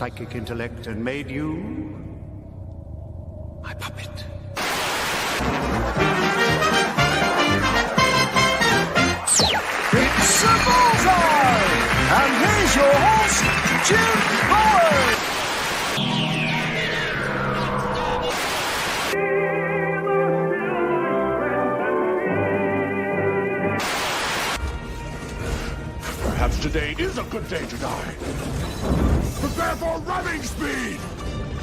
psychic intellect and made you my puppet. It's a bullseye! And here's your host, Jim Boyd! Perhaps today is a good day to die. Prepare for ramming speed!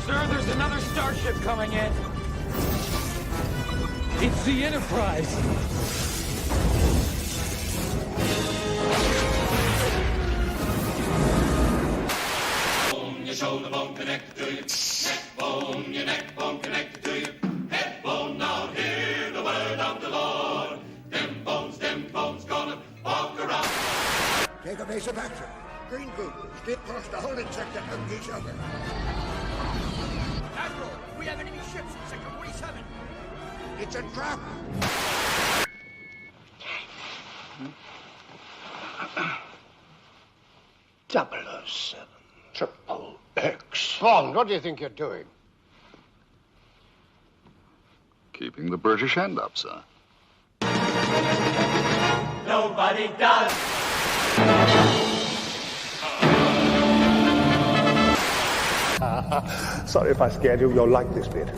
Sir, there's another starship coming in. It's the Enterprise. Bone, your shoulder bone connected to you. Neck bone, your neck bone connected to you. Head bone, now hear the word of the Lord. Them bones gonna walk around. Take a base of action. Green group, skip across the whole sector of each other. Admiral, we have enemy ships in Sector 47. It's a trap. .007 Triple X. Bond, what do you think you're doing? Keeping the British end up, sir. Nobody does. Sorry if I scared you. You'll like this bit.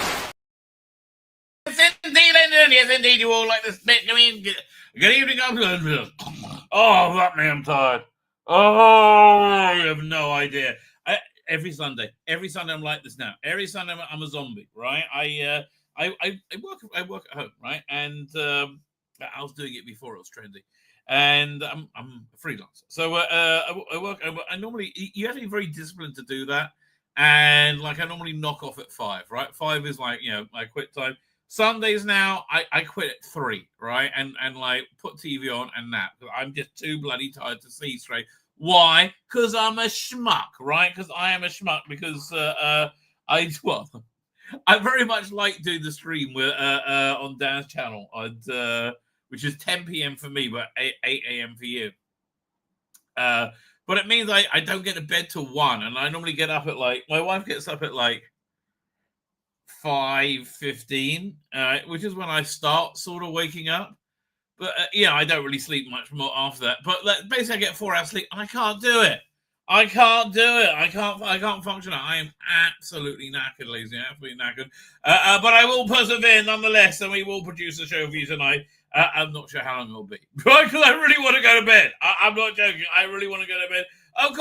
Yes, indeed, you all like this bit. Good evening, oh, that me, I'm tired. Oh, you have no idea. Every Sunday I'm like this now. Every Sunday I'm a zombie, right? I work at home, right? And I was doing it before it was trendy. And I'm a freelancer, so I work. I normally, you have to be very disciplined to do that. And like I normally knock off at 5, right? 5 is like, you know, my quit time. Sundays now, I quit at 3, right? And like put TV on and nap. I'm just too bloody tired to see straight. Why? Because I'm a schmuck, right? Because I am a schmuck. Because I very much like doing the stream with on Dan's channel, which is 10 p.m. for me, but 8 a.m. for you. But it means I don't get to bed till 1, and I normally get up at like, my wife gets up at like 5:15, which is when I start sort of waking up. But yeah, I don't really sleep much more after that. But basically, I get 4 hours sleep, and I can't do it. I can't function. I am absolutely knackered, ladies, absolutely knackered. But I will persevere nonetheless, and we will produce a show for you tonight. I'm not sure how long it'll be, because I really want to go to bed. I'm not joking. I really want to go to bed. Of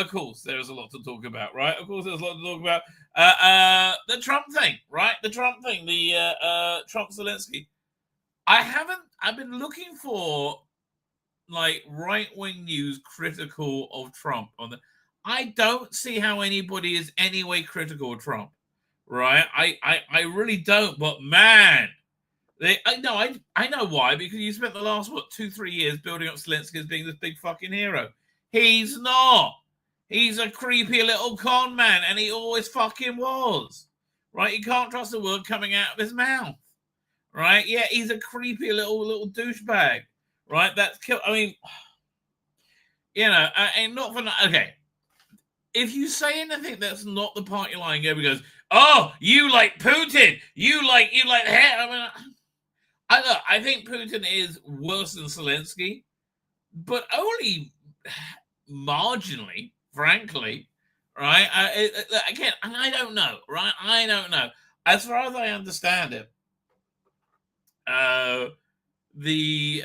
course, there is a lot to talk about, right? Of course, there's a lot to talk about. The Trump thing, right? The Trump thing, the Trump Zelensky. I've been looking for like right-wing news critical of Trump. I don't see how anybody is anyway critical of Trump, right? I really don't. But man, I know why, because you spent the last 2-3 years building up Zelensky as being this big fucking hero. He's not. He's a creepy little con man, and he always fucking was. Right? You can't trust the word coming out of his mouth. Right? Yeah, he's a creepy little douchebag. Right? That's kill. I mean, you know, and not for okay. If you say anything that's not the party line, everybody goes, "Oh, you like Putin? You like I mean, I think Putin is worse than Zelensky, but only marginally, frankly, right? Again, I don't know, right? I don't know. As far as I understand it, the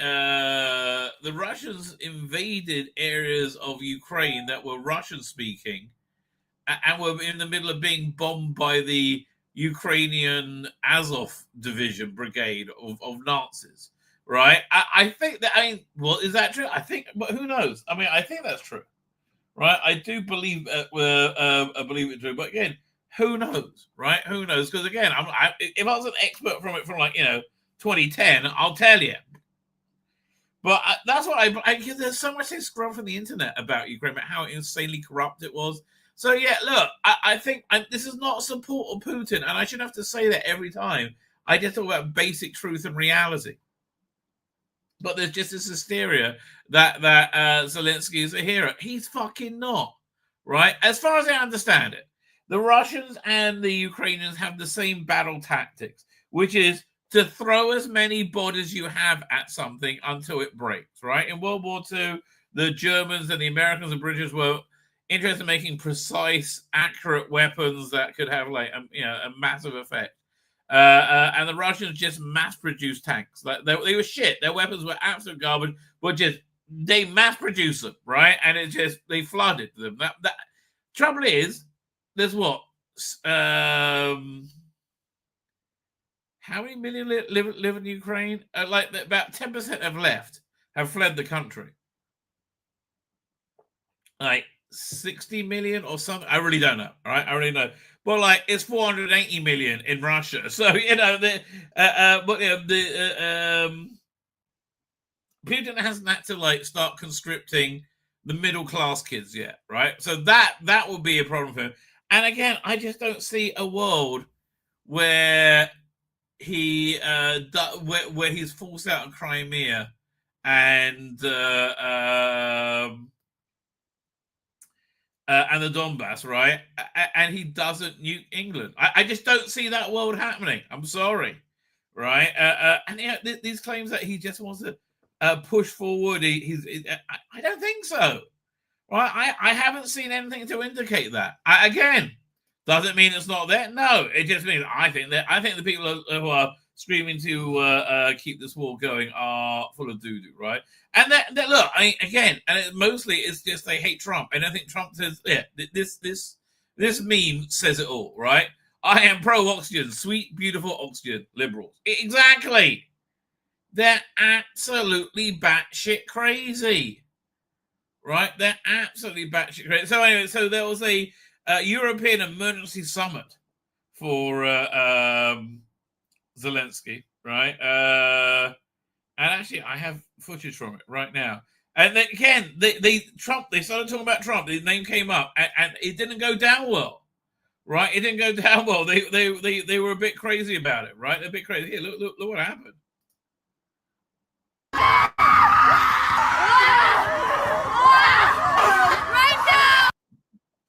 Russians invaded areas of Ukraine that were Russian-speaking, and were in the middle of being bombed by the Ukrainian Azov division brigade of Nazis, right? I think that, I mean, well, is that true? I think, but who knows? I mean, I think that's true, right? I do believe I believe it's true, but again, who knows, right? Who knows? Because again, if I was an expert from 2010, I'll tell you. But that's what because there's so much they scroll from the internet about Ukraine, about how insanely corrupt it was. So yeah, look, I think this is not support of Putin, and I shouldn't have to say that every time. I just talk about basic truth and reality. But there's just this hysteria that Zelensky is a hero. He's fucking not, right? As far as I understand it, the Russians and the Ukrainians have the same battle tactics, which is to throw as many bodies you have at something until it breaks, right? In World War II, the Germans and the Americans and British were interested in making precise, accurate weapons that could have like a massive effect. And the Russians just mass-produced tanks. Like they were shit. Their weapons were absolute garbage, but they mass-produced them, right? And they flooded them. That trouble is, there's what? How many million live in Ukraine? About 10% have fled the country. Like 60 million or something. I really don't know. All right, I really know. But like it's 480 million in Russia. So Putin hasn't had to like start conscripting the middle class kids yet, right? So that would be a problem for him. And again, I just don't see a world where he's forced out of Crimea and the Donbass, right? And he doesn't nuke England. I just don't see that world happening. I'm sorry, right? And these claims that he just wants to push forward, I don't think so. Right? I haven't seen anything to indicate that. Again, doesn't mean it's not there. No, it just means I think the people who are screaming to keep this war going are full of doo-doo, right? And that look, mostly it's just they hate Trump, and I think Trump says, yeah, this meme says it all, right? I am pro-oxygen, sweet, beautiful oxygen, liberals. Exactly. They're absolutely batshit crazy. Right, they're absolutely batshit crazy. So anyway, so there was a European emergency summit for Zelensky, right? And actually, I have footage from it right now. And then, again, they started talking about Trump. His name came up, and it didn't go down well, right? It didn't go down well. They were a bit crazy about it, right? They're a bit crazy. Here, look what happened.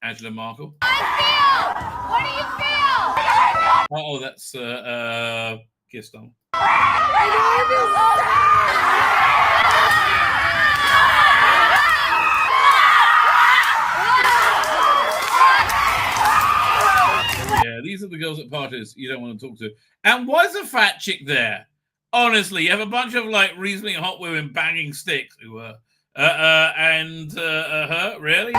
Angela Merkel. What do you feel? Oh, that's Kirsten. Yeah, these are the girls at parties you don't want to talk to. And why is a fat chick there? Honestly, you have a bunch of like reasonably hot women banging sticks who were. Her really?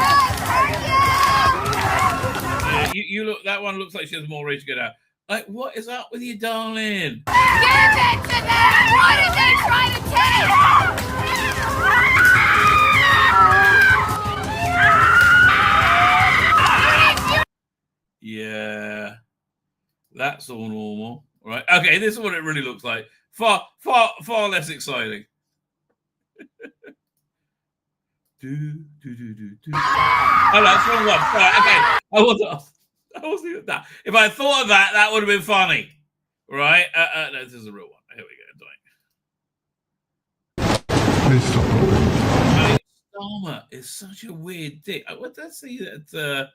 You look. That one looks like she has more ready to get out. Like, what is up with you, darling? Give it to them! What are they trying to take? Yeah, that's all normal, right? Okay, this is what it really looks like. Far less exciting. Oh, that's wrong one. Right, okay. I wasn't that. If I thought of that, that would have been funny, right? No, this is a real one. Here we go. Please stop. Starmer is such a weird dick. Let's see that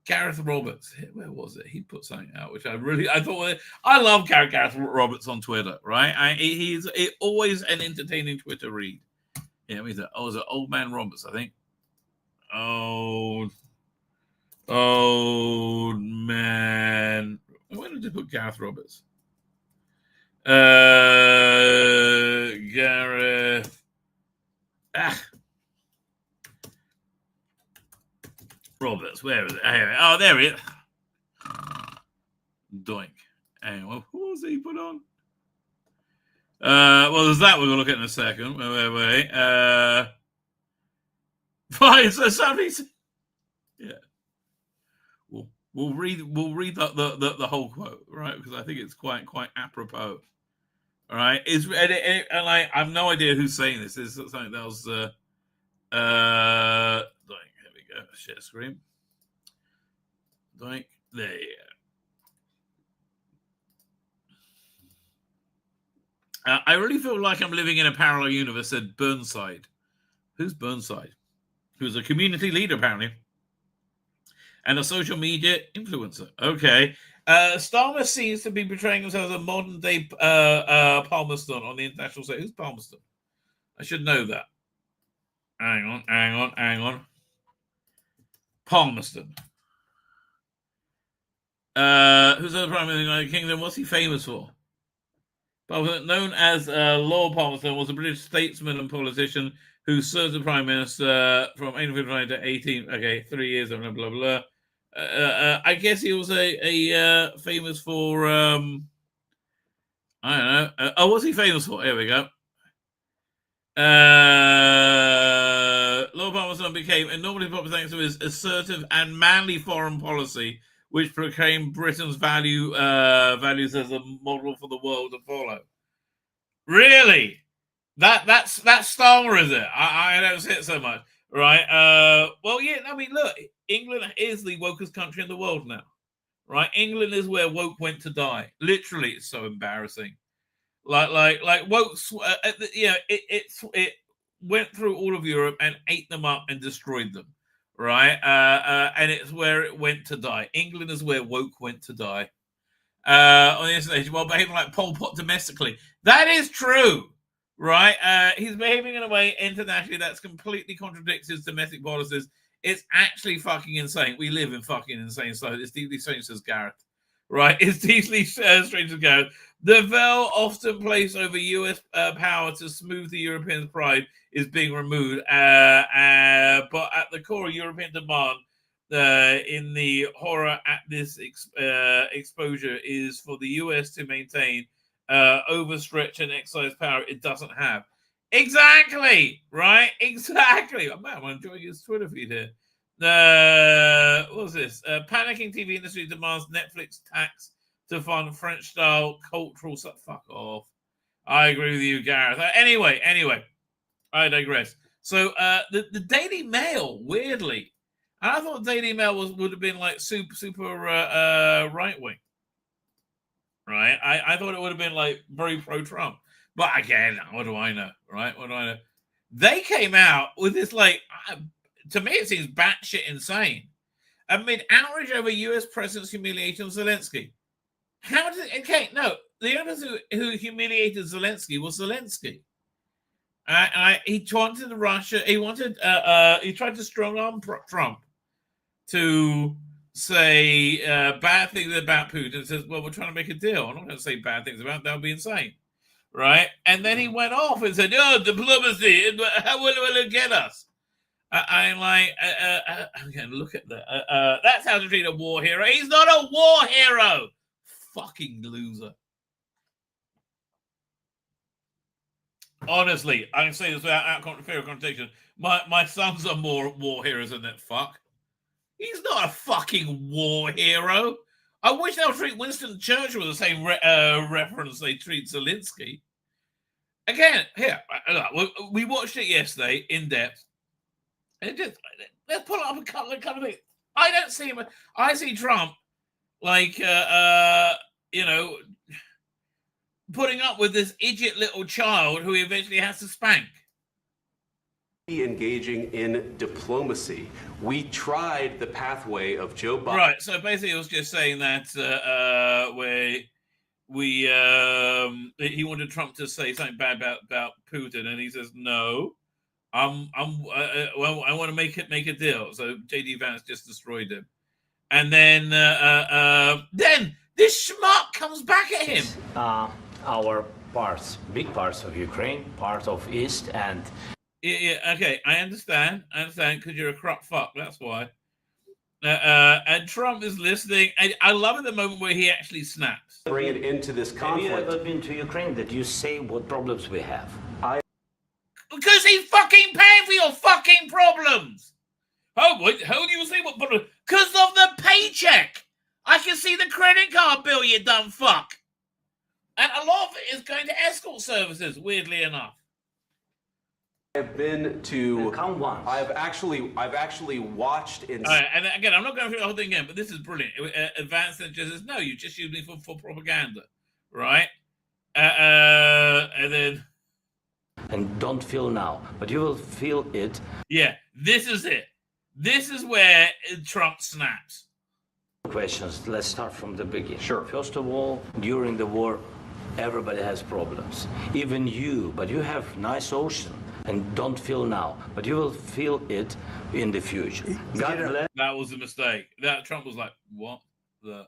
Gareth Roberts. Where was it? He put something out, which I thought. I love Gareth Roberts on Twitter, right? He's always an entertaining Twitter read. Yeah, it was Old Man Roberts, I think. Old man. Where did they put Gareth Roberts? Gareth. Roberts, where is it? Oh, there it is. Doink. Anyway, what was he put on? Well, there's that we're going to look at in a second. Wait. Fine, so somebody's... Yeah. We'll read the whole quote, right? Because I think it's quite apropos. All right. And I have no idea who's saying this. This is something that was... Here we go. Share screen. Doink. There you go. I really feel like I'm living in a parallel universe, said Burnside. Who's Burnside? Who's a community leader, apparently. and a social media influencer. Okay. Starmer seems to be portraying himself as a modern-day Palmerston on the international stage. Who's Palmerston? I should know that. Hang on. Palmerston. Who's the Prime Minister of the United Kingdom? What's he famous for? Known as Lord Palmerston, was a British statesman and politician who served as Prime Minister from 1859 to 18... Okay, 3 years, blah, blah, blah. I guess he was a famous for... I don't know. What's he famous for? Here we go. Lord Palmerston became enormously popular thanks to his assertive and manly foreign policy, which proclaimed Britain's values as a model for the world to follow. Really? That's Starmer, is it? I don't see it so much, right? Well, yeah. I mean, look, England is the wokest country in the world now, right? England is where woke went to die. Literally, it's so embarrassing. Like woke. It went through all of Europe and ate them up and destroyed them. Right, and it's where it went to die. England is where woke went to die. On the international, while behaving like Pol Pot domestically. That is true, right? He's behaving in a way internationally that's completely contradicts his domestic policies. It's actually fucking insane. We live in fucking insane society. It's deeply strange, says Gareth. Right, it's deeply strange to go. The veil often placed over U.S. power to smooth the Europeans' pride is being removed, but at the core of European demand in the horror at this exposure is for the U.S. to maintain overstretch and exercise power it doesn't have. Exactly, right? Exactly. Oh, man, I'm enjoying his Twitter feed here. What's this? Panicking TV industry demands Netflix tax to fund French-style cultural stuff. Fuck off. I agree with you, Gareth. Anyway, I digress. So the Daily Mail, weirdly, and I thought the Daily Mail would have been like super right wing, right? I thought it would have been like very pro-Trump, but again, what do I know, right? What do I know? They came out with this like, to me it seems batshit insane. Amid outrage over U.S. President's humiliation of Zelensky. The only person who humiliated Zelensky was Zelensky. He wanted Russia. He tried to strong arm Trump to say bad things about Putin. And says, "Well, we're trying to make a deal. I'm not going to say bad things about him. That would be insane, right?" And then he went off and said, "Oh, diplomacy. How will it get us?" I'm like, again, look at that. That's how to treat a war hero. He's not a war hero. Fucking loser. Honestly, I can say this without fear of confrontation. My sons are more war heroes than that fuck. He's not a fucking war hero. I wish they'll treat Winston Churchill with the same reference they treat Zelensky. Again, here, we watched it yesterday in depth. And let's pull up a couple of things. I don't see him. I see Trump like, putting up with this idiot little child who he eventually has to spank. Engaging in diplomacy. We tried the pathway of Joe Biden. Right. So basically, it was just saying that he wanted Trump to say something bad about Putin, and he says no. I want to make a deal. So JD Vance just destroyed him, and then this schmuck comes back at him. Our big parts of Ukraine, part of East, and okay, I understand, because you're a corrupt fuck. That's why. And Trump is listening, and I love it the moment where he actually snaps. Bring it into this conflict. Have you ever been to Ukraine? That you say what problems we have? Because he's fucking paying for your fucking problems. Oh, wait, how do you say what problems? Because of the paycheck. I can see the credit card bill, you dumb fuck. And a lot of it is going to escort services, weirdly enough. I've been to. Come once. I've actually watched. All right, and again, I'm not going through the whole thing again, but this is brilliant. Advanced just says, no, you just use me for propaganda, right? And then. And don't feel now, but you will feel it. Yeah, this is it. This is where Trump snaps. Questions. Let's start from the beginning. Sure. First of all, during the war, everybody has problems. Even you, but you have nice ocean and don't feel now, but you will feel it in the future. God bless. That was a mistake. That Trump was like, what the?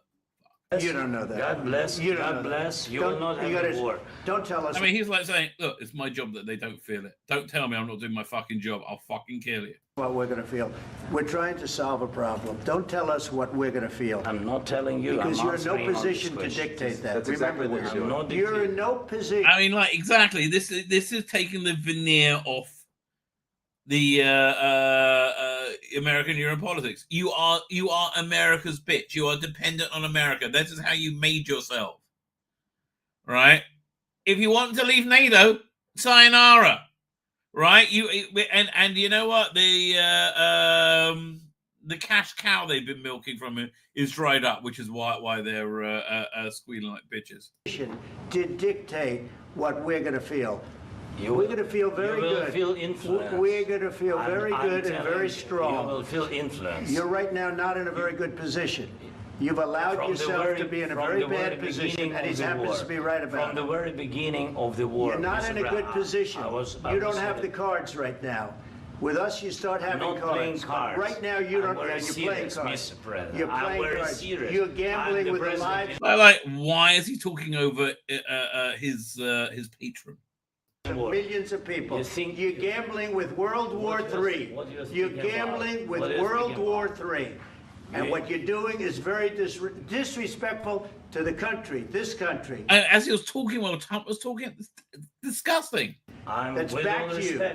You don't know that. God bless. You God bless. You will not have a war. Don't tell us. I mean, he's like saying, look, it's my job that they don't feel it. Don't tell me I'm not doing my fucking job. I'll fucking kill you. What we're going to feel. We're trying to solve a problem. Don't tell us what we're going to feel. I'm not telling you. Because I'm you're in no answering position all to these dictate that. That's exactly what you're doing. You're in no position. I mean, like, exactly. This is taking the veneer off the American Euro politics. You are America's bitch. You are dependent on America. This is how you made yourself. Right? If you want to leave NATO, sayonara. Right? And you know what? The cash cow they've been milking from him is dried up, which is why they're squealing like bitches. To dictate what we're going to feel. We're going to feel very good. Feel influence. We're going to feel very good and very strong. You will feel influence. You're right now not in a very good position. You've allowed yourself to be in a very bad position, and he happens to be right about it. From the very beginning of the war. You're not in a good position. You don't have the cards right now. With us, you start having cards. Right now, you don't. You're playing cards. You're playing cards. You're gambling with the lives. Like, why is he talking over his patron? Millions of people. You're gambling with World War III. You're gambling with World War III. And what you're doing is very disrespectful to the country, this country. As he was talking while Trump was talking, it's disgusting. That's back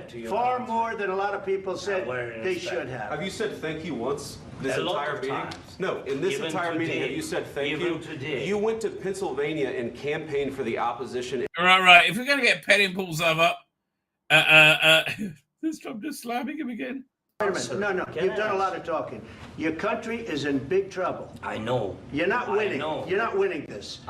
to you. Far more than a lot of people said they should have. Have you said thank you once this entire meeting? Times. No, in this entire meeting, have you said thank you? Today. You went to Pennsylvania and campaigned for the opposition. Right. If we're going to get petting pools up, is Trump just slamming him again? Wait a minute. No. You've done a lot of talking. Your country is in big trouble. I know. You're not winning. You're not winning this.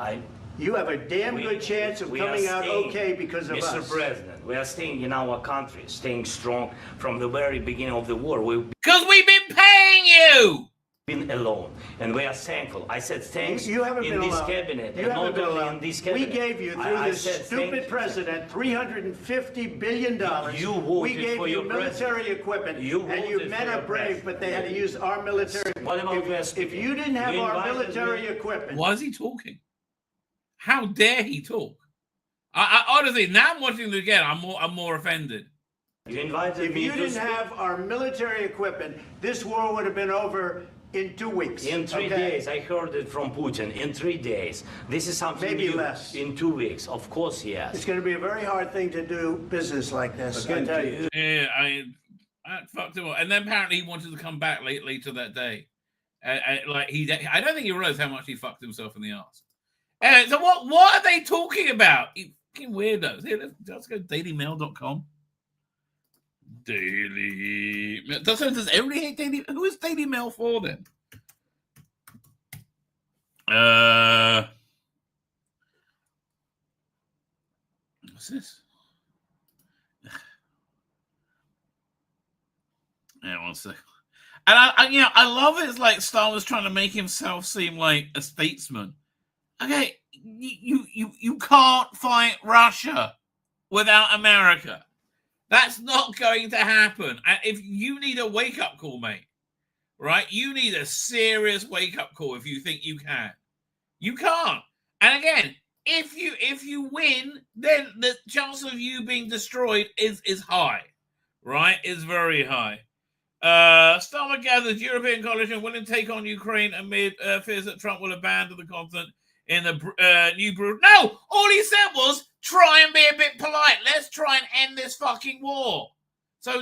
You have a damn good chance of coming out okay because of us. Mr. President, we are staying in our country, staying strong from the very beginning of the war. Because we've been paying you! Been alone, and we are thankful. I said thanks you haven't in been this alone. cabinet, You and haven't not been only alone. in this cabinet. We gave you, through this stupid president, $350 billion. You voted we gave for you your military equipment, and you men are brave, but they had to use our military. If you didn't have our military equipment... Why is he talking? How dare he talk? I honestly, now I'm watching it again, I'm more offended. You invited me. If you didn't have our military equipment, this war would have been over in 2 weeks. In 3 days. I heard it from Putin. In 3 days. This is something maybe new. Less. In 2 weeks. Of course, yes. It's going to be a very hard thing to do business like this, I tell you. Yeah, I fucked him up. And then apparently he wanted to come back later that day. I don't think he realized how much he fucked himself in the arse. So what are they talking about? You fucking weirdos. Here, let's go dailymail.com. Daily Mail. Does everybody hate Daily? Who is Daily Mail for then? What's this? Yeah, 1 second. And I love it. It's like Star Wars trying to make himself seem like a statesman. Okay, you can't fight Russia without America. That's not going to happen. If you need a wake-up call, mate, right? You need a serious wake-up call if you think you can. You can't. And again, if you win, then the chance of you being destroyed is high, right? Is very high. Starmer gathers European coalition willing to take on Ukraine amid fears that Trump will abandon the continent in the new brew. No, all he said was try and be a bit polite. Let's try and end this fucking war. So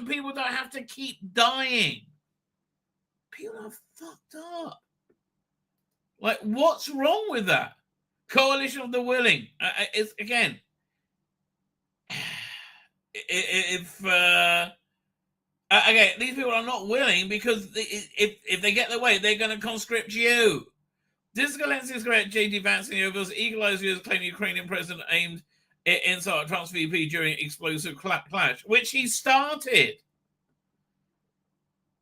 people don't have to keep dying. People are fucked up. Like, what's wrong with that? Coalition of the willing. It's again. Again, these people are not willing because if they get their way, they're going to conscript you. This Zelensky is correct. J.D. Vance in the Ovals equalized views claiming Ukrainian president aimed inside Trump's VP during explosive clash, which he started.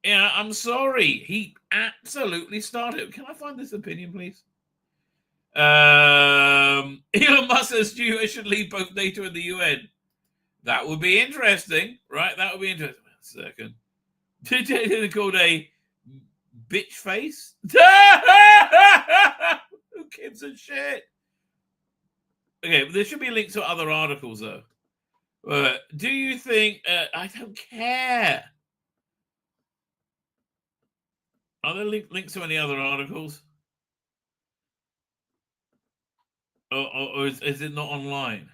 Yeah, I'm sorry. He absolutely started. Can I find this opinion, please? Elon Musk says you should leave both NATO and the UN. That would be interesting, right? That would be interesting. Wait a second. They called a bitch face? Who gives a shit? Okay, but there should be links to other articles, though. Do you think... I don't care. Are there links to any other articles? Or is it not online?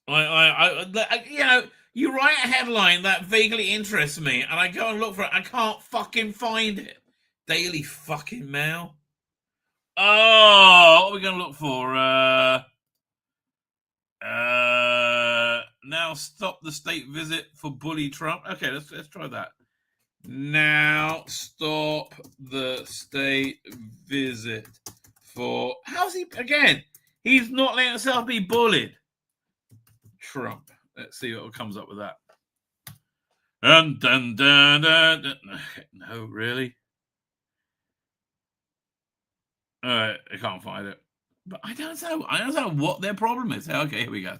You know, you write a headline that vaguely interests me, and I go and look for it. I can't fucking find it. Daily fucking Mail. Oh, what are we going to look for? Now stop the state visit for bully Trump. Okay, let's try that. Now stop the state visit for... How's he... Again, he's not letting himself be bullied. Trump. Let's see what comes up with that. Dun, dun, dun, dun, dun. No, really? All right, I can't find it. But I don't know what their problem is. Okay, here we go.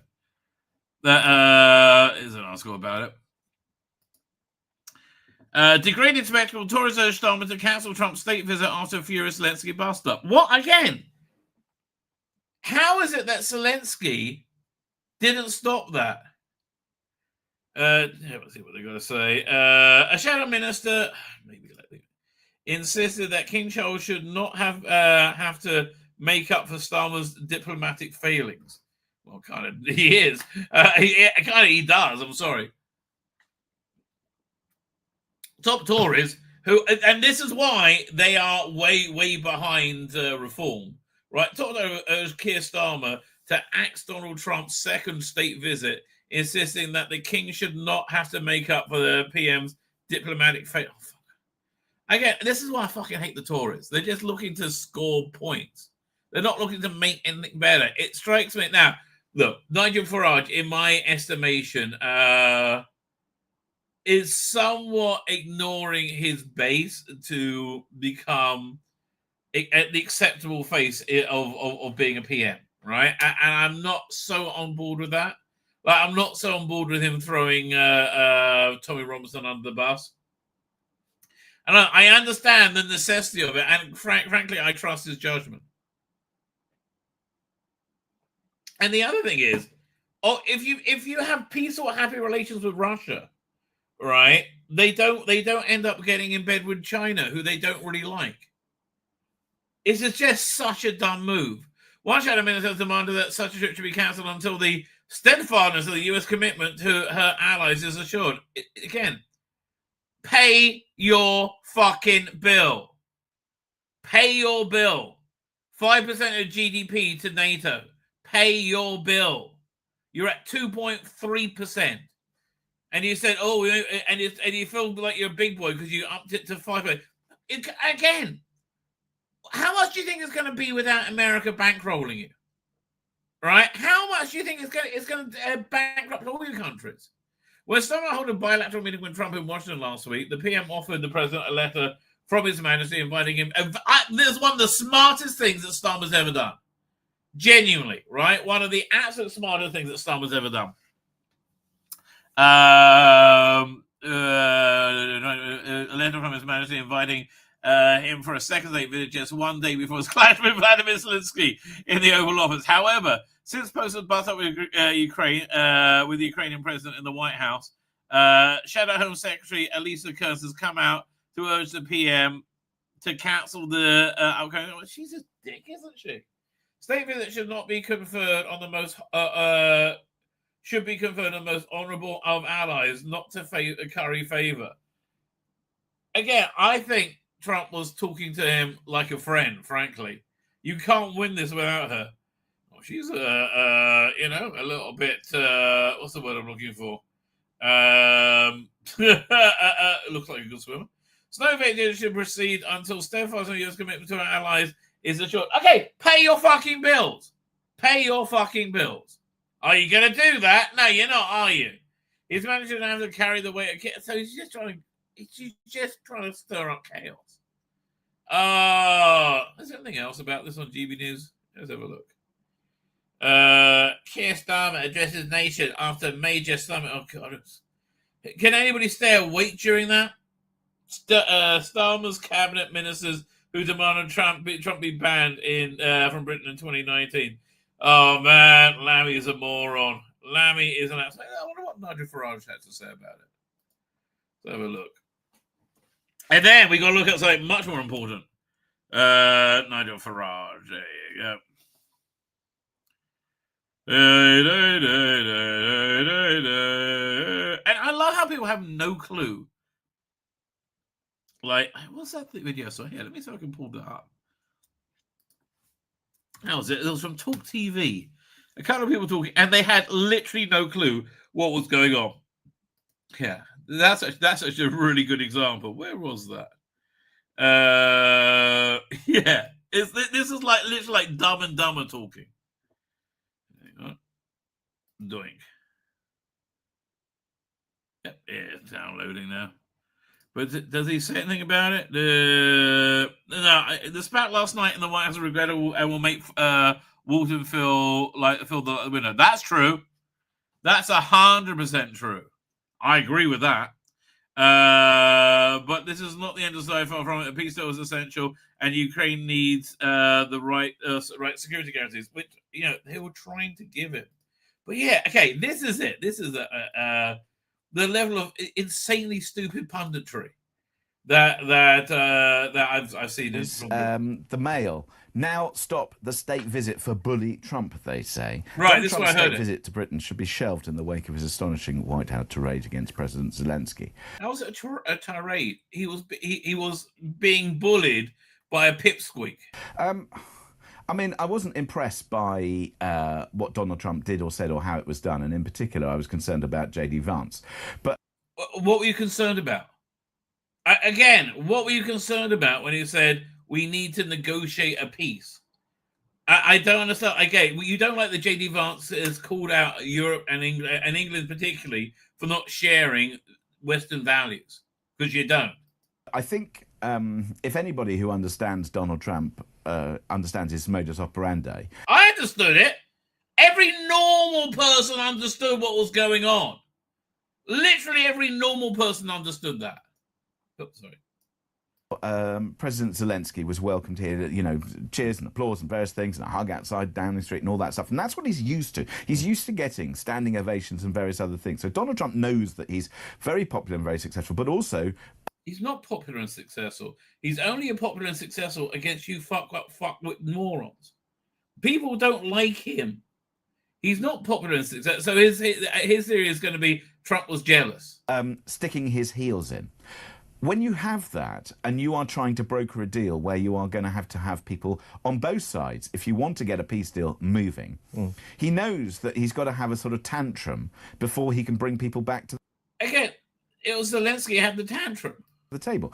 That is an article about it. Degraded spectacle. Tories urge Starmer to cancel Trump's state visit after a furious Zelensky bust-up. What? Again? How is it that Zelensky didn't stop that? Let's see what they're going to say. A shadow minister insisted that King Charles should not have to make up for Starmer's diplomatic failings. Well, kind of, he is. He does. I'm sorry. Top Tories, and this is why they are way behind reform, right? Top Tories urged Keir Starmer to axe Donald Trump's second state visit, insisting that the king should not have to make up for the PM's diplomatic failure. Oh, again, this is why I fucking hate the Tories. They're just looking to score points. They're not looking to make anything better. It strikes me now. Look, Nigel Farage, in my estimation, is somewhat ignoring his base to become the acceptable face of being a PM, right? And I'm not so on board with that. Like, I'm not so on board with him throwing Tommy Robinson under the bus. And I understand the necessity of it, and frankly, I trust his judgment. And the other thing is, if you have peace or happy relations with Russia, right? They don't end up getting in bed with China, who they don't really like. It's just such a dumb move. One shadow minister demanded that such a trip should be cancelled until the steadfastness of the U.S. commitment to her allies is assured. Again, pay your fucking bill. Pay your bill. 5% of GDP to NATO. Pay your bill. You're at 2.3%. And you said, oh, and you feel like you're a big boy because you upped it to 5%. Again, how much do you think it's going to be without America bankrolling you? Right? How much do you think it's going to bankrupt all your countries? When Starmer held a bilateral meeting with Trump in Washington last week, the PM offered the president a letter from His Majesty inviting him. This is one of the smartest things that Starmer's ever done. Genuinely, right? One of the absolute smartest things that Starmer's ever done. A letter from His Majesty inviting him for a second state visit just one day before his clash with Vladimir Zelensky in the Oval Office. However, since posted bust up with Ukraine, with the Ukrainian president in the White House, Shadow Home Secretary Elisa Kurz has come out to urge the PM to cancel the outgoing. She's a dick, isn't she? State visit should not be conferred on the most should be conferred on the most honourable of allies, not to curry favour. Again, I think Trump was talking to him like a friend. Frankly, you can't win this without her. Well, she's a little bit. What's the word I'm looking for? Looks like a good swimmer. Snow evasion should proceed until steadfast on U.S. commitment to our allies is assured. Okay, pay your fucking bills. Pay your fucking bills. Are you going to do that? No, you're not, are you? His manager doesn't have to carry the weight of kit, so he's just trying to stir up chaos. There's anything else about this on GB News? Let's have a look. Keir Starmer addresses nation after major summit. Oh God! Can anybody stay awake during that? Starmer's cabinet ministers who demanded Trump be banned from Britain in 2019. Oh man, Lammy is a moron. Lammy is an absolute. I wonder what Nigel Farage had to say about it. Let's have a look. And then we got to look at something much more important. Nigel Farage. There you go. And I love how people have no clue. Like, what's that video? So here, let me see if I can pull that up. How was it? It was from Talk TV. A couple of people talking, and they had literally no clue what was going on. Yeah, that's actually a really good example. Where was that? Yeah, this is like literally like Dumb and Dumber talking. Hang on. Doink. Yep, it's downloading now. But does he say anything about it? No, the spat last night in the White House is regrettable and will make Walton feel the winner. That's true. That's 100% true. I agree with that. But this is not the end of the story. Far from it. A peace deal is essential, and Ukraine needs the right security guarantees, which they were trying to give it. But yeah, okay, this is it. This is the level of insanely stupid punditry that I've seen. The Mail. Now stop the state visit for bully Trump, they say. Right, this is what I heard. Trump's state visit to Britain should be shelved in the wake of his astonishing White House tirade against President Zelensky. That was a tirade. He was being bullied by a pipsqueak. I mean, I wasn't impressed by what Donald Trump did or said or how it was done. And in particular, I was concerned about J.D. Vance. But what were you concerned about? Again, what were you concerned about when he said we need to negotiate a peace? I don't understand. Again, you don't like the J.D. Vance has called out Europe and England particularly for not sharing Western values, because you don't. I think if anybody who understands Donald Trump understands his modus operandi. I understood it. Every normal person understood what was going on. Literally every normal person understood that. Oh, sorry. President Zelensky was welcomed here, cheers and applause and various things and a hug outside Downing Street and all that stuff. And that's what he's used to. He's used to getting standing ovations and various other things. So Donald Trump knows that he's very popular and very successful, but also... He's not popular and successful. He's only popular and successful against you fuck with morons. People don't like him. He's not popular and successful. So his theory is going to be Trump was jealous. Sticking his heels in. When you have that and you are trying to broker a deal where you are going to have people on both sides, if you want to get a peace deal moving, he knows that he's got to have a sort of tantrum before he can bring people back to... Again, it was Zelensky had the tantrum. The table.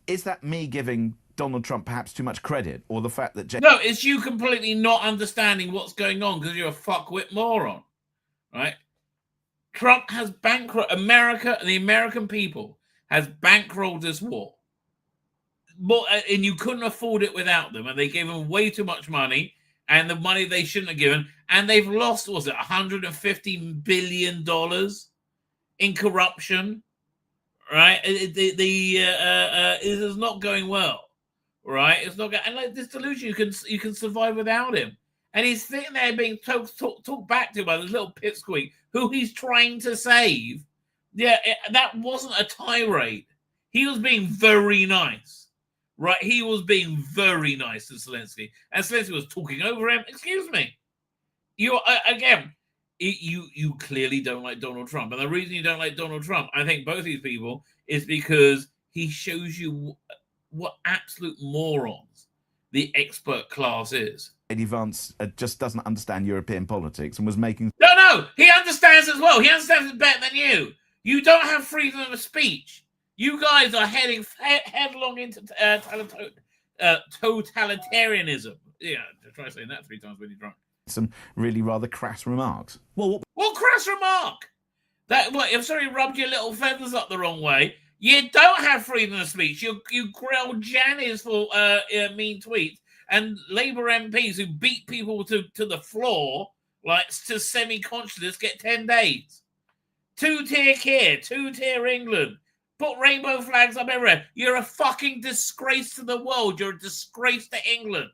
Is that me giving Donald Trump perhaps too much credit, or the fact that... No, it's you completely not understanding what's going on because you're a fuckwit moron, right? Trump has bankrolled America, and the American people has bankrolled this war. And you couldn't afford it without them, and they gave them way too much money, and the money they shouldn't have given, and they've lost, was it $150 billion in corruption? Right, it is not going well. Right, it's not going. And like this delusion, you can survive without him. And he's sitting there being talked back to by this little pipsqueak who he's trying to save. Yeah, that wasn't a tirade. He was being very nice. Right, he was being very nice to Zelensky, and Zelensky was talking over him. Excuse me, you again. You clearly don't like Donald Trump. And the reason you don't like Donald Trump, I think both these people, is because he shows you what absolute morons the expert class is. J.D. Vance just doesn't understand European politics and was making... No, he understands as well. He understands it better than you. You don't have freedom of speech. You guys are heading headlong into totalitarianism. Yeah, try saying that 3 times when you're drunk. Some really rather crass remarks. What crass remark? That what if somebody rubbed your little feathers up the wrong way, you don't have freedom of speech. You grill Janis for mean tweets, and Labour MPs who beat people to the floor, like to semi-consciousness, get 10 days. 2-tier Keir, 2-tier England. Put rainbow flags up everywhere. You're a fucking disgrace to the world. You're a disgrace to England.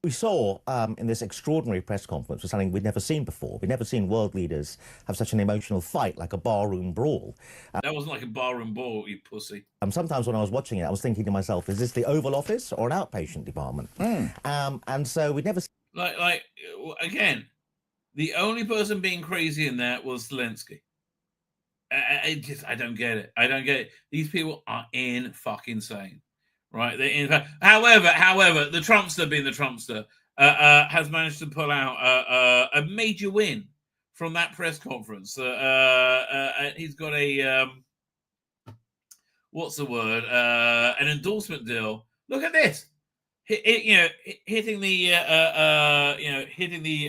We saw in this extraordinary press conference was something we'd never seen before. We'd never seen world leaders have such an emotional fight, like a barroom brawl. That wasn't like a barroom brawl, you pussy. Sometimes when I was watching it, I was thinking to myself, is this the Oval Office or an outpatient department? And so we'd never... Like again, the only person being crazy in that was Zelensky. I don't get it. I don't get it. These people are in fucking insane. Right. However, the Trumpster, being the Trumpster, has managed to pull out a major win from that press conference. He's got a what's the word? An endorsement deal. Look at this. Hitting the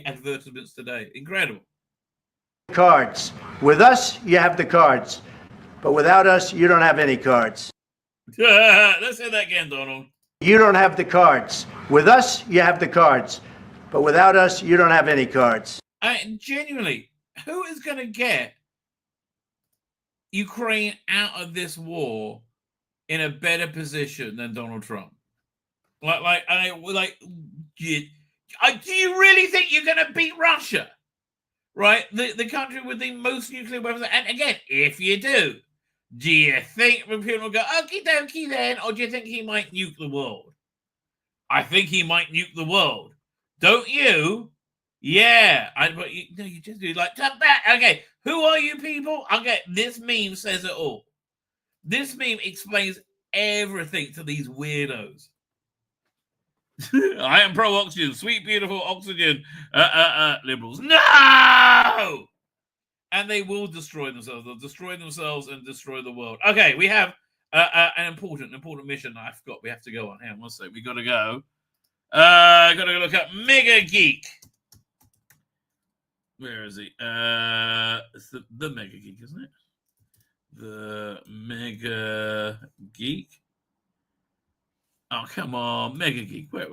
advertisements today. Incredible. Cards. With us, you have the cards, but without us, you don't have any cards. Let's say that again, Donald. You don't have the cards. With us, you have the cards. But without us, you don't have any cards. Genuinely, who is going to get Ukraine out of this war in a better position than Donald Trump? Do you really think you're going to beat Russia? Right? The country with the most nuclear weapons. And again, if you do you think Putin will go, okie dokie then, or do you think he might nuke the world? I think he might nuke the world. Don't you? Yeah. You just do like, okay, who are you people? Okay, this meme says it all. This meme explains everything to these weirdos. I am pro-oxygen. Sweet, beautiful oxygen. Liberals. No! And they will destroy themselves. They'll destroy themselves and destroy the world. Okay, we have an important mission I forgot we have to go on. Hang on one second. We got to go. Got to go look at Mega Geek. Where is he? It's the Mega Geek, isn't it? The Mega Geek. Oh, come on. Mega Geek. Where?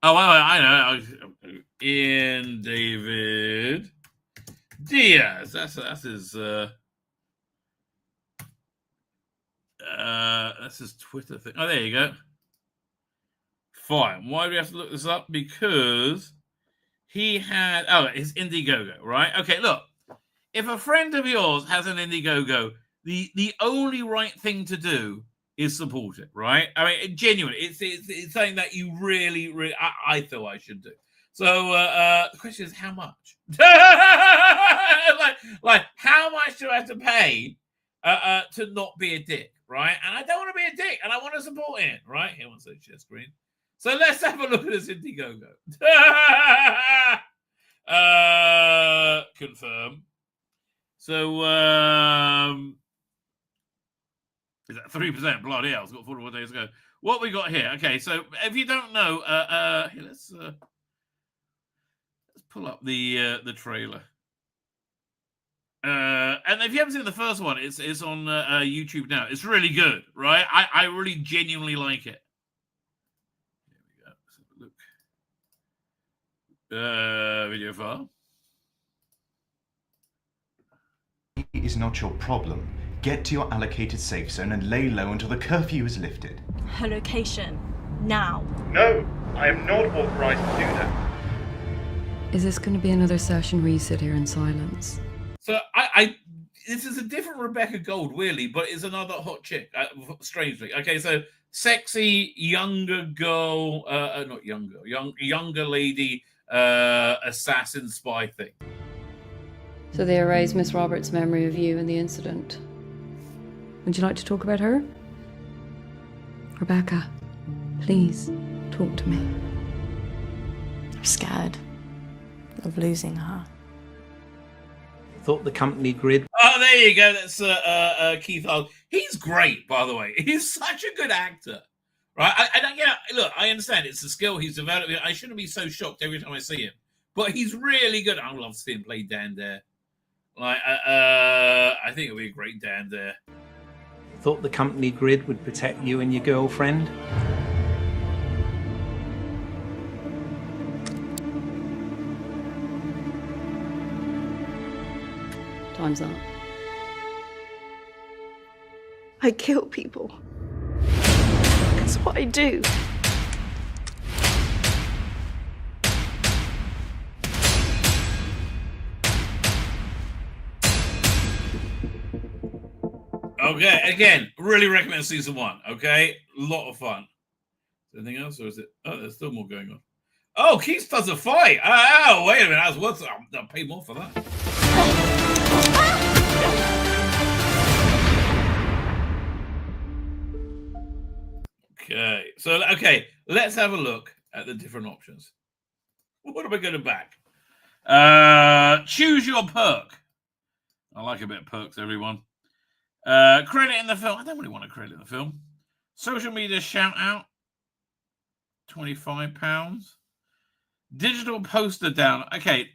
Oh, I know. Ian David Diaz. That's his. That's his Twitter thing. Oh, there you go. Fine. Why do we have to look this up? Because he had. Oh, his Indiegogo, right? Okay, look. If a friend of yours has an Indiegogo, the only right thing to do is support it, right? I mean, genuinely, it's something that you really, I feel I should do. So the question is, how much? like, how much do I have to pay to not be a dick, right? And I don't want to be a dick, and I want to support it, right? Here, one second, share screen. So let's have a look at this Indiegogo. Confirm. So, is that 3%? Bloody hell, it's got 41 days ago. What we got here? Okay, so if you don't know, here, let's pull up the trailer. And if you haven't seen the first one, it's on YouTube now. It's really good, right? I really genuinely like it. Here we go. Let's have a look. Video file. Is not your problem. Get to your allocated safe zone and lay low until the curfew is lifted. Her location. Now. No, I am not authorized to do that. Is this going to be another session where you sit here in silence? So this is a different Rebecca Gold, really, but it's another hot chick, strangely. Okay, so sexy, younger girl, not younger, younger lady, assassin spy thing. So they erased Miss Roberts' memory of you and the incident. Would you like to talk about her? Rebecca, please, talk to me. I'm scared of losing her. Thought the company grid. Oh, there you go. That's Keith Hogg. He's great, by the way. He's such a good actor, right? Look, I understand it's a skill he's developing. I shouldn't be so shocked every time I see him, but he's really good. I would love to see him play Dan there. Like, I think it'll be a great Dan there. Thought the company grid would protect you and your girlfriend? Time's up. I kill people. That's what I do. Okay, again, really recommend season 1. Okay, a lot of fun. Anything else, or is it? Oh, there's still more going on. Oh, Keith does a fight. Oh, wait a minute, that's worth. I'll pay more for that. Okay, so let's have a look at the different options. What am I going to back? Choose your perk. I like a bit of perks, everyone. Credit in the film. I don't really want to credit in the film. Social media shout out. £25. Digital poster down. Okay,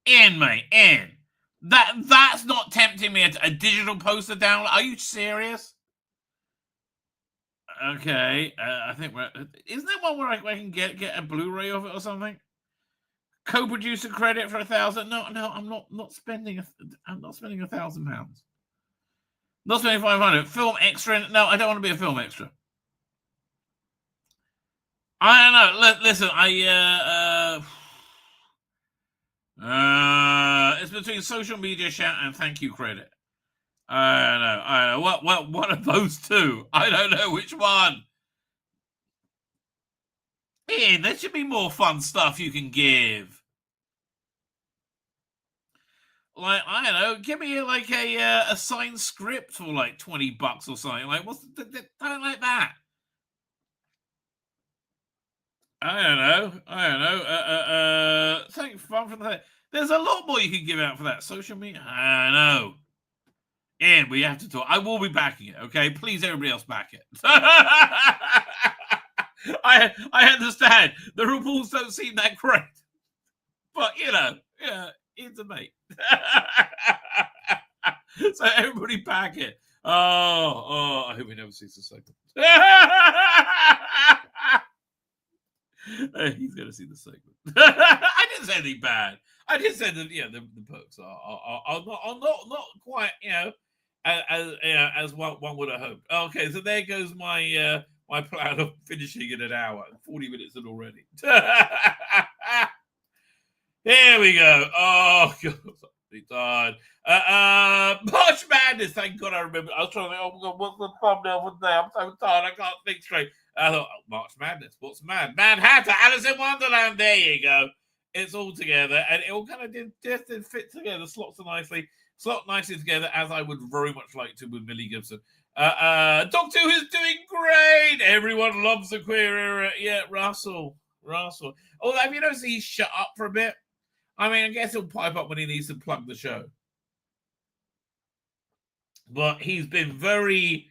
Ian, mate, Ian. That's not tempting me. A digital poster down. Are you serious? Okay, I think isn't there one where I can get a Blu-ray of it or something? Co-producer credit for £1,000. No, I'm not spending. I'm not spending £1,000. Not spending 500. Film extra. No, I don't want to be a film extra. I don't know. Listen, it's between social media shout and thank you credit. I don't know. What one of those two? I don't know which one. Ian, there should be more fun stuff you can give. Like, I don't know, give me like a signed script for like $20 or something. Like, don't like that. I don't know. Thank fun for that. There's a lot more you can give out for that. Social media. I don't know. Ian, we have to talk. I will be backing it, okay? Please, everybody else back it. I understand. The rules don't seem that great. But, yeah, it's a mate. So everybody back it. Oh, I hope he never sees the segment. He's going to see the segment. I didn't say anything bad. I just said that, the perks are not quite, as one would have hoped. Okay, so there goes my my plan of finishing in an hour. 40 minutes in already. Here we go. Oh, God, I'm tired. March Madness. Thank God I remember. I was trying to think, oh, God, what's the thumbnail for today? I'm so tired. I can't think straight. I thought, March Madness. What's mad? Mad Hatter. Alice in Wonderland. There you go. It's all together, and it all kind of did fit together. Slot nicely together, as I would very much like to with Millie Gibson. Doctor Who is doing great. Everyone loves the queer era. Yeah, Russell. Oh, have you noticed he's shut up for a bit? I mean, I guess he'll pipe up when he needs to plug the show. But he's been very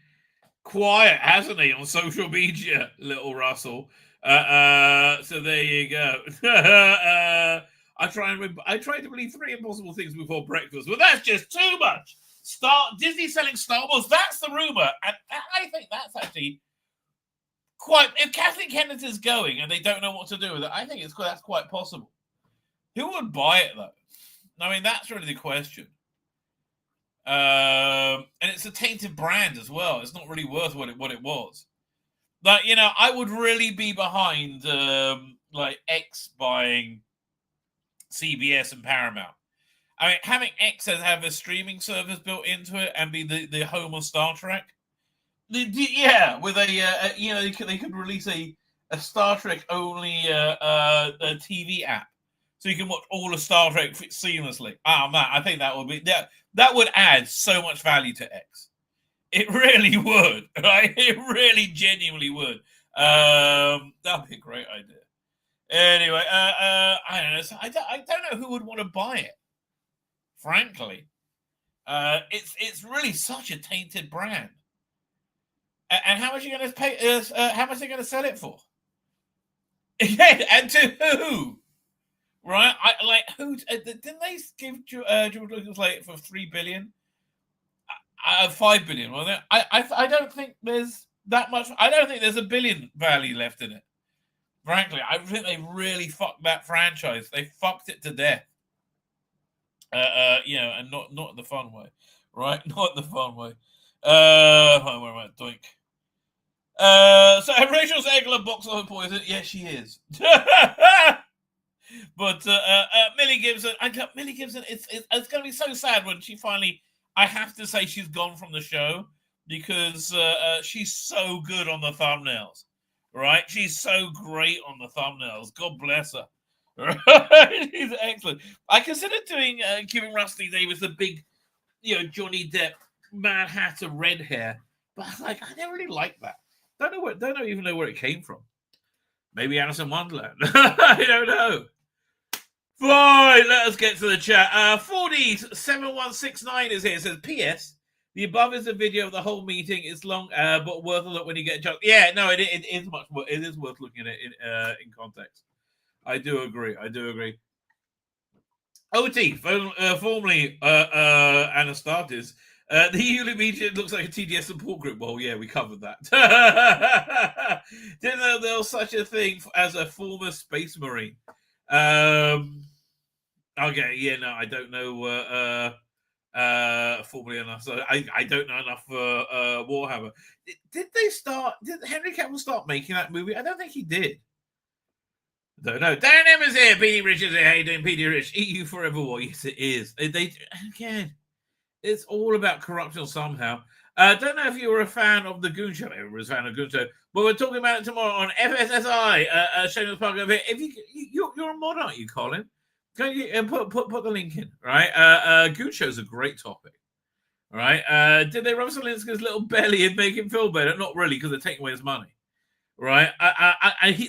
quiet, hasn't he, on social media, little Russell. So there you go. I try to believe 3 impossible things before breakfast, but that's just too much. Disney selling Star Wars, that's the rumor. And I think that's actually quite... If Kathleen Kennedy is going and they don't know what to do with it, I think that's quite possible. Who would buy it, though? I mean, that's really the question. And it's a tainted brand as well. It's not really worth what it was. Like, I would really be behind like X buying CBS and Paramount. I mean, having X have a streaming service built into it and be the home of Star Trek. Yeah, with they could release a Star Trek only a TV app. So you can watch all of Star Trek seamlessly. Oh, man, I think that would add so much value to X. It really would, right? It really genuinely would. That'd be a great idea. Anyway, I don't know. So I don't know who would want to buy it. Frankly, it's really such a tainted brand. And how much are you going to pay? How much are they going to sell it for? Yeah, and to who? Right? Who? Didn't they give George Lucas like for $3 billion? 5 billion, wasn't it? I don't think there's that much. I don't think there's $1 billion value left in it. Frankly, I think they really fucked that franchise. They fucked it to death. And not in the fun way, right? Not in the fun way. Where am I? Doink. So Rachel's Egler box office poison. Yes, she is. But Millie Gibson, Millie Gibson. It's going to be so sad when she finally. I have to say she's gone from the show because she's so good on the thumbnails, right? She's so great on the thumbnails. God bless her. Right? She's excellent. I considered giving Rusty Davies a big, Johnny Depp Mad Hatter red hair, but I never really liked that. Don't even know where it came from. Maybe Alice in Wonderland. I don't know. Fine, let us get to the chat. 407169 is here. It says, P.S. The above is a video of the whole meeting. It's long, but worth a look when you get a chance. Yeah, no, it is much. It is worth looking at it in context. I do agree. OT, formerly Anastartes. The EU media looks like a TDS support group. Well, yeah, we covered that. Didn't know there was such a thing as a former space marine. Okay, yeah, no, I don't know formally enough. So I don't know enough for Warhammer. Did Henry Cavill start making that movie? I don't think he did. Don't know. Dan M is here. P.D. Rich is here. How you doing, P.D. Rich? EU forever war. Yes, it is. Again, it's all about corruption somehow. Don't know if you were a fan of the Goon Show. Everyone's a fan of Goon Show. But we're talking about it tomorrow on FSSI. Shameless plug over here. If you're a mod, aren't you, Colin? Can you put the link in, right? Goon Show's a great topic, right? Did they rub Zelensky's little belly and make him feel better? Not really, because they're taking away his money, right?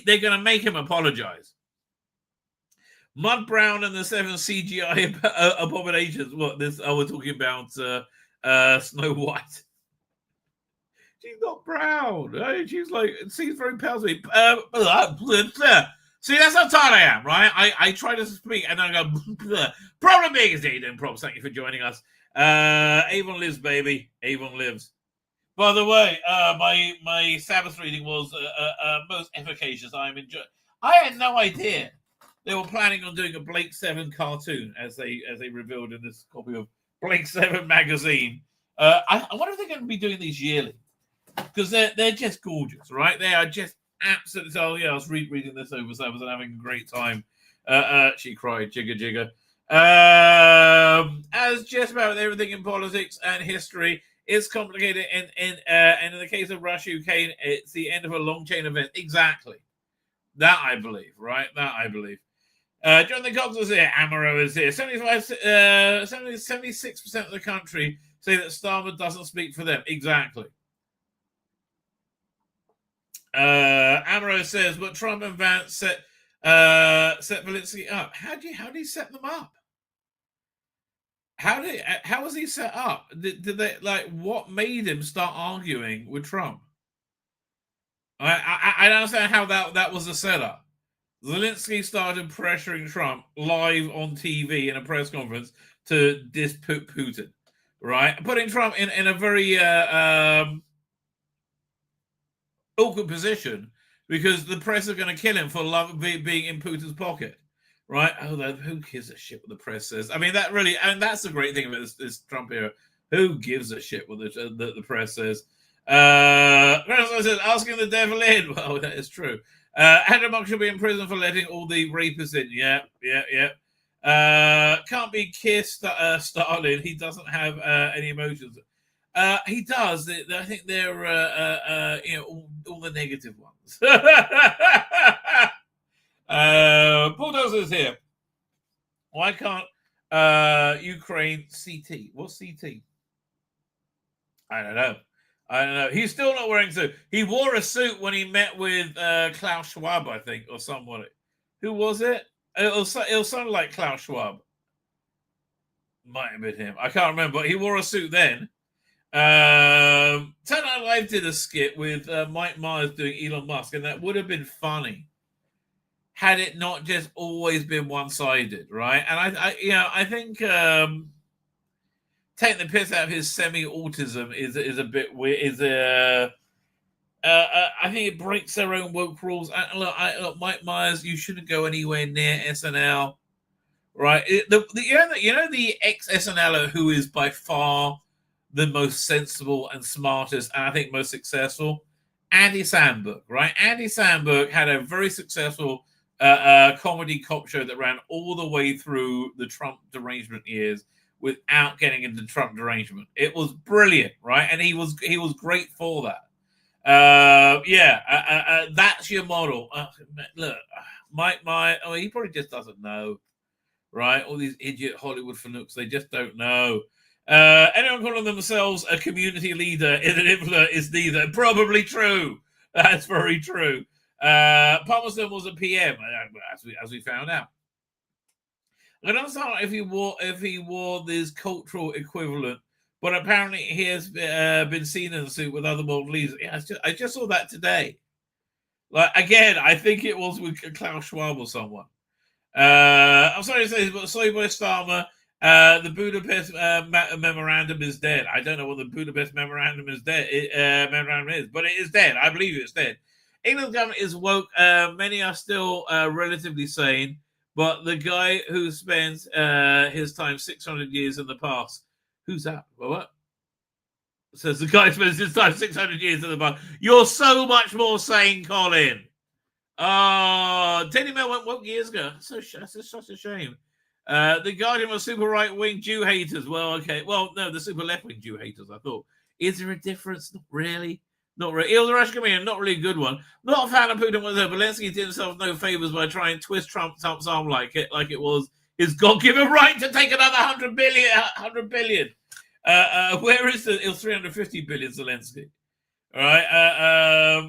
They're going to make him apologize. Mud Brown and the 7 CGI abominations. What this? Oh, we're talking about Snow White. She's not brown. Right? She's like, seems very pale to me. See, that's how tired I am, right? I try to speak and then I go, bleh. Problem being is Aiden Props. Thank you for joining us. Avon lives, baby. Avon lives. By the way, my Sabbath reading was most efficacious. I had no idea they were planning on doing a Blake 7 cartoon, as they revealed in this copy of Blake 7 magazine. I wonder if they're going to be doing these yearly, because they're just gorgeous, right? They are just absolutely. So yeah, I was reading this over Sabbath and having a great time. She cried, jigger. As just about everything in politics and history, it's complicated. And in the case of Russia, Ukraine, it's the end of a long chain event. Exactly. That I believe, right? That I believe. Jonathan Cox is here. Amaro is here. 76% of the country say that Starmer doesn't speak for them. Exactly. Amaro says, but Trump and Vance set Zelensky up. How do you set them up? How was he set up? Did they what made him start arguing with Trump? I don't understand how that was a setup. Zelensky started pressuring Trump live on TV in a press conference to dispute Putin, right? Putting Trump in a very awkward position because the press are going to kill him for being in Putin's pocket, right? Oh, who gives a shit what the press says? I mean, that's the great thing about this Trump era. Who gives a shit what the press says? Says, asking the devil in. Well, that is true. Andrew Monk should be in prison for letting all the rapists in. Yeah. Can't be kissed, Stalin. He doesn't have any emotions. He does. I think they're all the negative ones. Bulldozer's here. Why can't Ukraine CT? What's CT? I don't know. He's still not wearing a suit. He wore a suit when he met with Klaus Schwab, I think, or someone. Who was it? It'll sound like Klaus Schwab. Might have been him. I can't remember. But he wore a suit then. Saturday Night Live did a skit with Mike Myers doing Elon Musk, and that would have been funny had it not just always been one-sided, right? And I think taking the piss out of his semi-autism is a bit weird. I think it breaks their own woke rules. Look, Mike Myers, you shouldn't go anywhere near SNL, right? The ex-SNLer who is by far the most sensible and smartest, and I think most successful, Andy Samberg, right? Andy Samberg had a very successful comedy cop show that ran all the way through the Trump derangement years without getting into Trump derangement. It was brilliant, right? And he was great for that. That's your model. Look, Mike Myers, he probably just doesn't know, right? All these idiot Hollywood fanooks, they just don't know. Anyone calling themselves a community leader in an influencer is neither. Probably true. That's very true. Palmerston was a PM, as we found out. I don't know if he wore this cultural equivalent, but apparently he has been seen in a suit with other world leaders. Yeah, I just saw that today. Like again, I think it was with Klaus Schwab or someone. I'm sorry to say this, but sorry, Boy Starmer. The Budapest memorandum is dead. I don't know what the Budapest memorandum is dead. Memorandum is, but it is dead. I believe it's dead. England's government is woke. Many are still relatively sane, but the guy who spends his time 600 years in the past. Who's that? Well, what? Says the guy who spends his time 600 years in the past. You're so much more sane, Colin. Daily Mail went woke years ago. That's such a shame. The Guardian was super right-wing Jew haters. Well, okay. Well, no, the super left-wing Jew haters, I thought. Is there a difference? Not really. Not really. He was a Russian comedian, not really a good one. Not a fan of Putin whatsoever. Zelensky did himself no favors by trying to twist Trump's arm like it was his God-given right to take another 100 billion. Where is it? It was 350 billion, Zelensky. All right.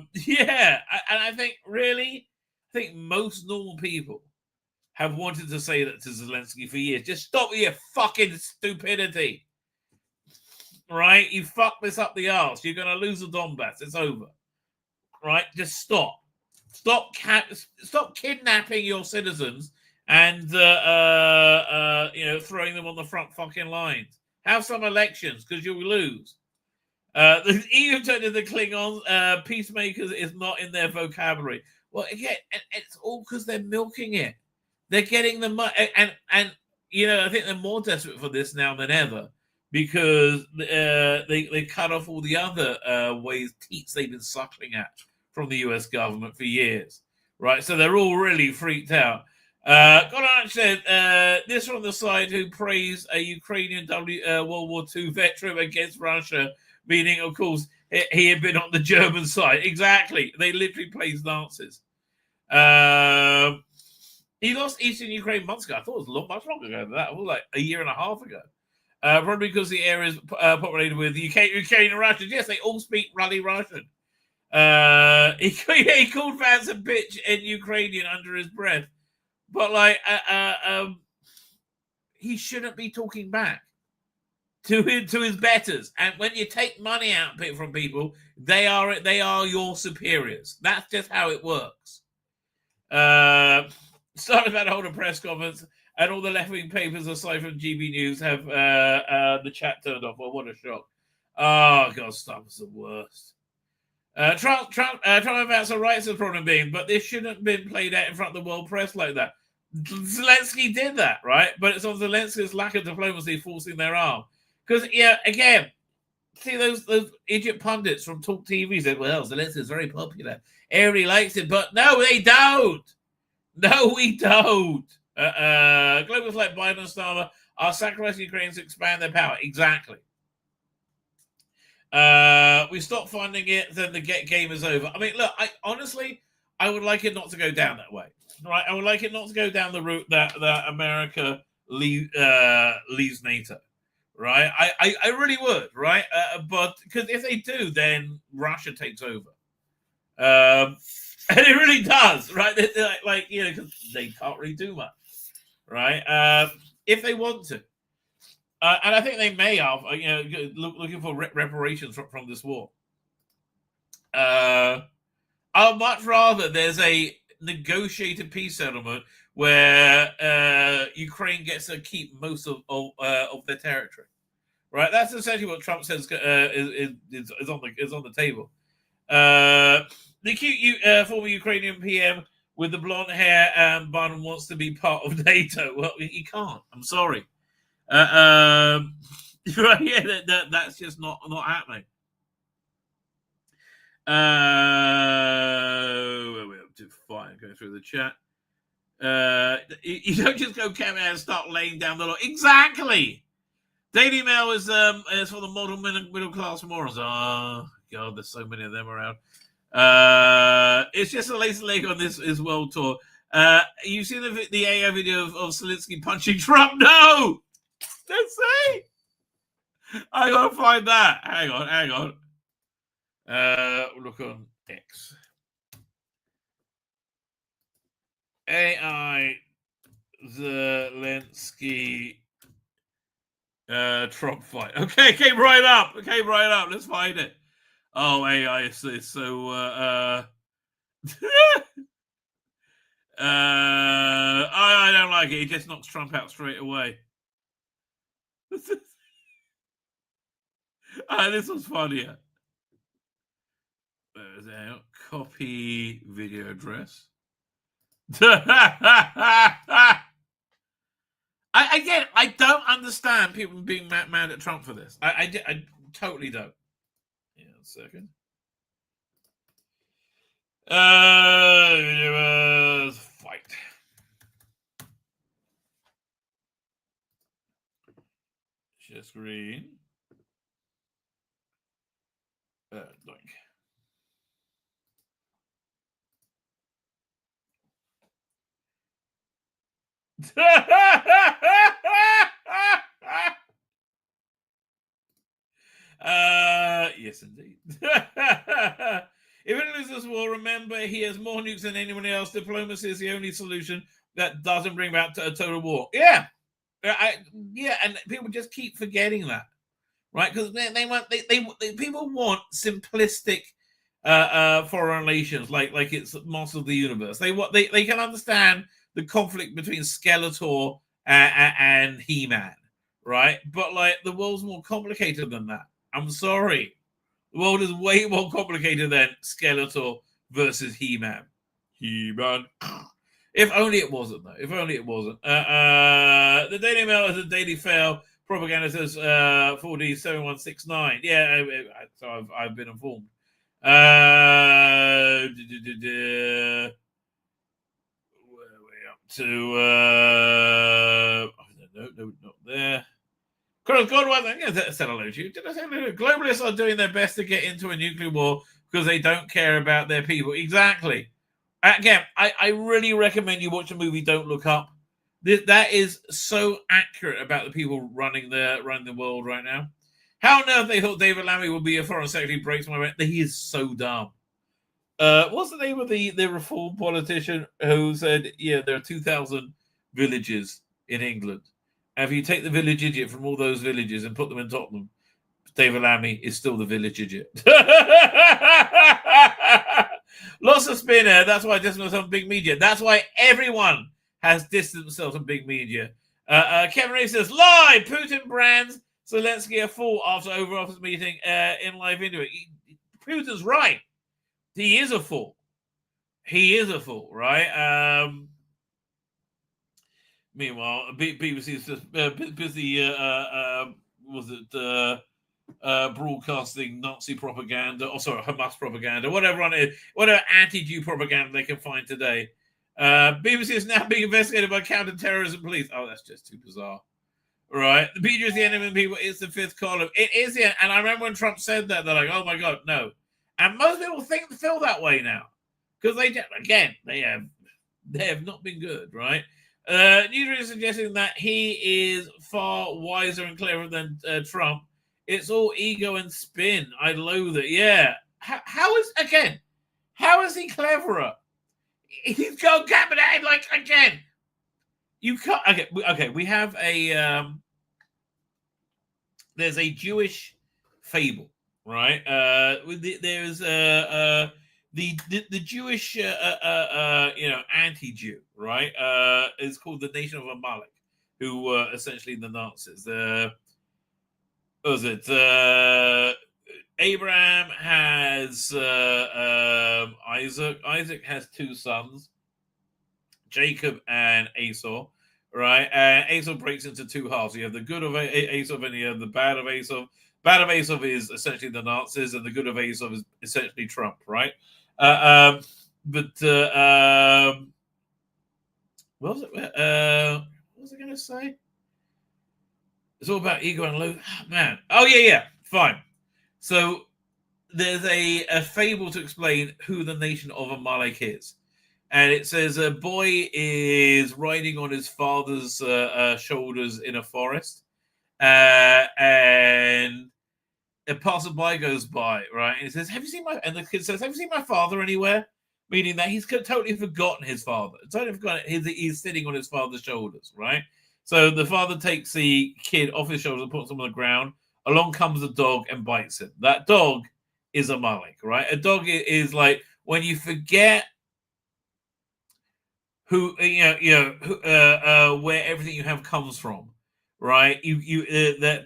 And I think most normal people have wanted to say that to Zelensky for years. Just stop with your fucking stupidity. Right? You fucked this up the arse. You're going to lose the Donbass. It's over. Right? Just stop. Stop kidnapping your citizens and throwing them on the front fucking lines. Have some elections because you'll lose. The EU turned into Klingons. Peacemakers is not in their vocabulary. Well, again, it's all because they're milking it. They're getting the money, and I think they're more desperate for this now than ever because they cut off all the other teats they've been suckling at from the US government for years, right? So they're all really freaked out. Goran said this from the side who praised a Ukrainian World War II veteran against Russia, meaning, of course, he had been on the German side. Exactly. They literally played Nazis. He lost Eastern Ukraine months ago. I thought it was much longer ago than that. It was like a year and a half ago. Probably because the area is populated with Ukrainian and Russians. Yes, they all speak ruddy Russian. He called fans a bitch in Ukrainian under his breath. But he shouldn't be talking back to his betters. And when you take money out from people, they are your superiors. That's just how it works. Started about to hold a press conference, and all the left-wing papers aside from GB News have the chat turned off. Well, what a shock! Oh God, stuff is the worst. Trump advanced the rights of the problem being, but this shouldn't have been played out in front of the world press like that. Zelensky did that, right? But it's on Zelensky's lack of diplomacy forcing their arm. Because, again, see those idiot pundits from Talk TV said, well, Zelensky's very popular. Everybody likes it, but no, they don't. No, we don't. Globalists like Biden and Starmer are sacrificing Ukrainians to expand their power. Exactly. We stop funding it, then the game is over. I mean, look, I would like it not to go down that way. Right? I would like it not to go down the route that America leaves NATO. Right? I really would. Right? But because if they do, then Russia takes over. And it really does. Right? Because they can't really do much. Right? If they want to. And I think they may have, looking for reparations from this war. I'd much rather there's a negotiated peace settlement where Ukraine gets to keep most of their territory. Right, that's essentially what Trump says is on the table. The cute former Ukrainian PM with the blonde hair and Biden wants to be part of NATO. Well, he can't. I'm sorry. Right, yeah, that's just not happening. Where are we up to? Fine, going through the chat. You don't just go come out and start laying down the law. Exactly. Daily Mail is for the model middle class morons. Oh God, there's so many of them around. It's just the latest leg on this world tour. You seen the AI video of Zelensky punching Trump? No, let's see. I gotta find that. Hang on. Look on X. AI Zelensky Trump fight. Okay, came right up. Let's find it. Oh, AI is so I don't like it. He just knocks Trump out straight away. This was funnier. Copy video address. I don't understand people being mad at Trump for this. I totally don't. Yeah, a second. Fight. Share screen. Doink. Yes, indeed. If it loses this war, remember he has more nukes than anyone else. Diplomacy is the only solution that doesn't bring about a total war. Yeah, and people just keep forgetting that, right? Because people want simplistic foreign relations, like it's Master of the Universe. They can understand the conflict between Skeletor and He-Man, right? But like the world's more complicated than that. I'm sorry. The world is way more complicated than Skeletor versus He-Man. He-Man. If only it wasn't, though. If only it wasn't. The Daily Mail is a daily fail. Propaganda says 4D7169. Yeah, so I've been informed. Where are we up to? No, not there. God, I said hello to you. Did I say hello? Globalists are doing their best to get into a nuclear war because they don't care about their people. Exactly. Again, I really recommend you watch the movie Don't Look Up. That is so accurate about the people running the world right now. How on earth they thought David Lammy would be a foreign secretary breaks my mind. He is so dumb. What's the name of the reform politician who said, yeah, there are 2,000 villages in England. And if you take the village idiot from all those villages and put them in Tottenham, David Lammy is still the village idiot. Lots of spin there. That's why I distance myself from big media. That's why everyone has distanced themselves from big media. Kevin Ray says, lie! Putin brands Zelensky a fool after Oval Office meeting in live video. Putin's right. He is a fool. Right? Meanwhile, BBC is just busy, broadcasting Nazi propaganda, Hamas propaganda, whatever anti-Jew propaganda they can find today. BBC is now being investigated by counter-terrorism police. Oh, that's just too bizarre. Right? The media is the enemy of people. It's the fifth column. It is, yeah. And I remember when Trump said that, they're like, oh my God, no. And most people feel that way now. Because they have not been good, right? Newsreader is suggesting that he is far wiser and cleverer than Trump. It's all ego and spin. I loathe it. Yeah. How is he cleverer? He's got cabinet again. You can't. Okay. We have a there's a Jewish fable, right? There's the Jewish anti-Jew, right? Is called the Nation of Amalek, who were essentially the Nazis. What was it? Abraham has Isaac. Isaac has two sons, Jacob and Esau. Right, and Esau breaks into two halves. You have the good of Esau and you have the bad of Esau. Bad of Esau is essentially the Nazis, and the good of Esau is essentially Trump, right? What was it? What was I going to say? It's all about ego and loot. Oh, man. Oh, yeah. Fine. So there's a fable to explain who the nation of Amalek is. And it says a boy is riding on his father's shoulders in a forest. And a passerby goes by, right? And he says, "Have you seen my?" And the kid says, "Have you seen my father anywhere?" Meaning that he's totally forgotten his father. Totally forgotten he's sitting on his father's shoulders, right? So the father takes the kid off his shoulders and puts him on the ground. Along comes a dog and bites him. That dog is Amalek, right? A dog is like when you forget who where everything you have comes from, right?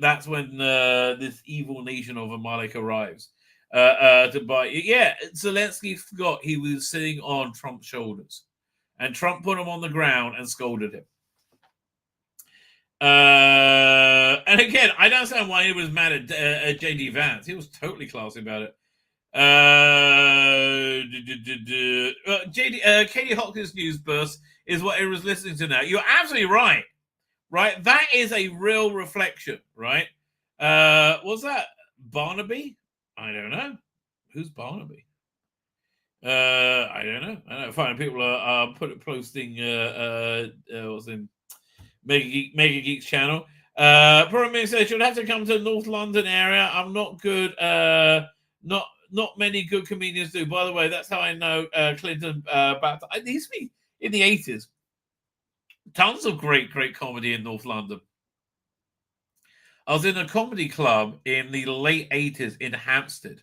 That's when this evil nation of Amalek arrives to bite you. Yeah, Zelensky forgot he was sitting on Trump's shoulders, and Trump put him on the ground and scolded him. And again, I don't understand why he was mad at J.D. Vance. He was totally classy about it. Katie Hopkins' news burst is what everyone's listening to now. You're absolutely right. Right? That is a real reflection, right? Was that Barnaby? I don't know. Who's Barnaby? I don't know. Fine, people are posting what's in Mega Geek's channel. Problem says you'll have to come to the North London area. I'm not good. Not many good comedians do. By the way, that's how I know Clinton. It used to be in the 80s. Tons of great comedy in North London. I was in a comedy club in the late 80s in Hampstead,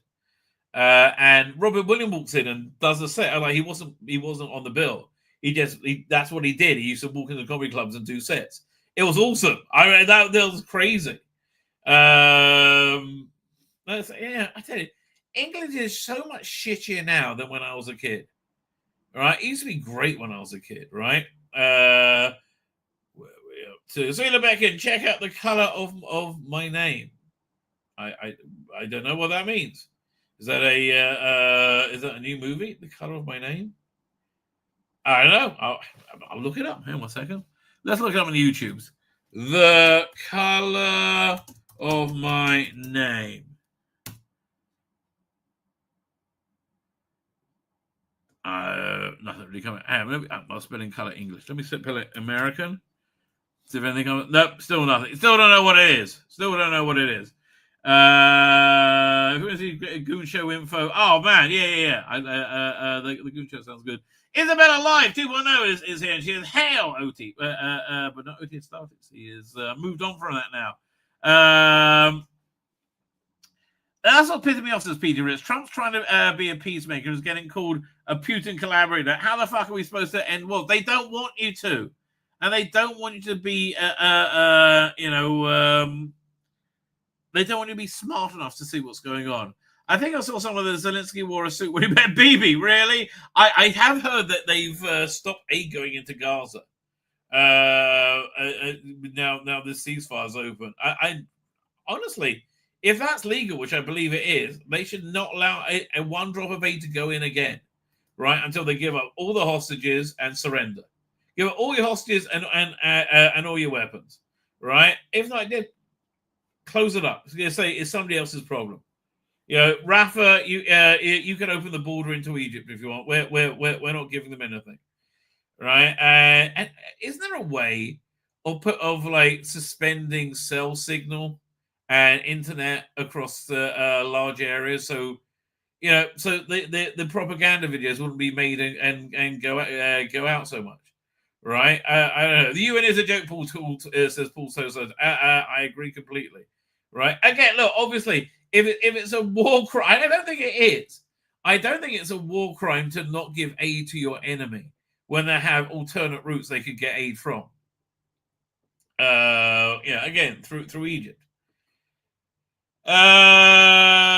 and Robert Williams walks in and does a set. Like he wasn't on the bill. That's what he did. He used to walk into comedy clubs and do sets. It was awesome. That was crazy. I tell you, England is so much shittier now than when I was a kid. Right? It used to be great when I was a kid, right? Where we up to? Tzvi Lebetkin, check out the color of my name. I don't know what that means. Is that a new movie? The color of my name? I don't know. I'll look it up. Hang on one second. Let's look it up on the YouTubes. The color of my name. Nothing really coming. I'm spelling color English. Let me spell it American. See if anything comes. Nope, still nothing. Still don't know what it is. If you want to see Goon Show info. Oh man, yeah. The Goon Show sounds good. Isabella Live 2.0 is here, and she is hail OT, but not OT started. He is moved on from that now. That's what pissed me off, says Peter Ritz. Trump's trying to be a peacemaker. Is getting called a Putin collaborator. How the fuck are we supposed to end war? They don't want you to, and they don't want you to be, they don't want you to be smart enough to see what's going on. I think I saw some of the Zelensky wore a suit when he met Bibi. Really? I have heard that they've stopped aid going into Gaza. Now this ceasefire's open. I honestly, if that's legal, which I believe it is, they should not allow a one drop of aid to go in again, right? Until they give up all the hostages and surrender. Give up all your hostages and all your weapons, right? If not, close it up. It's going to say it's somebody else's problem. Rafa, you can open the border into Egypt if you want. We're not giving them anything, right? And isn't there a way of suspending cell signal and internet across the large areas? So the propaganda videos wouldn't be made and go out so much, right? I don't know. The UN is a joke. Paul says Paul. So I agree completely. right? Again, look, obviously, if it's a war crime, I don't think it is. I don't think it's a war crime to not give aid to your enemy when they have alternate routes they could get aid from. Again, through Egypt. I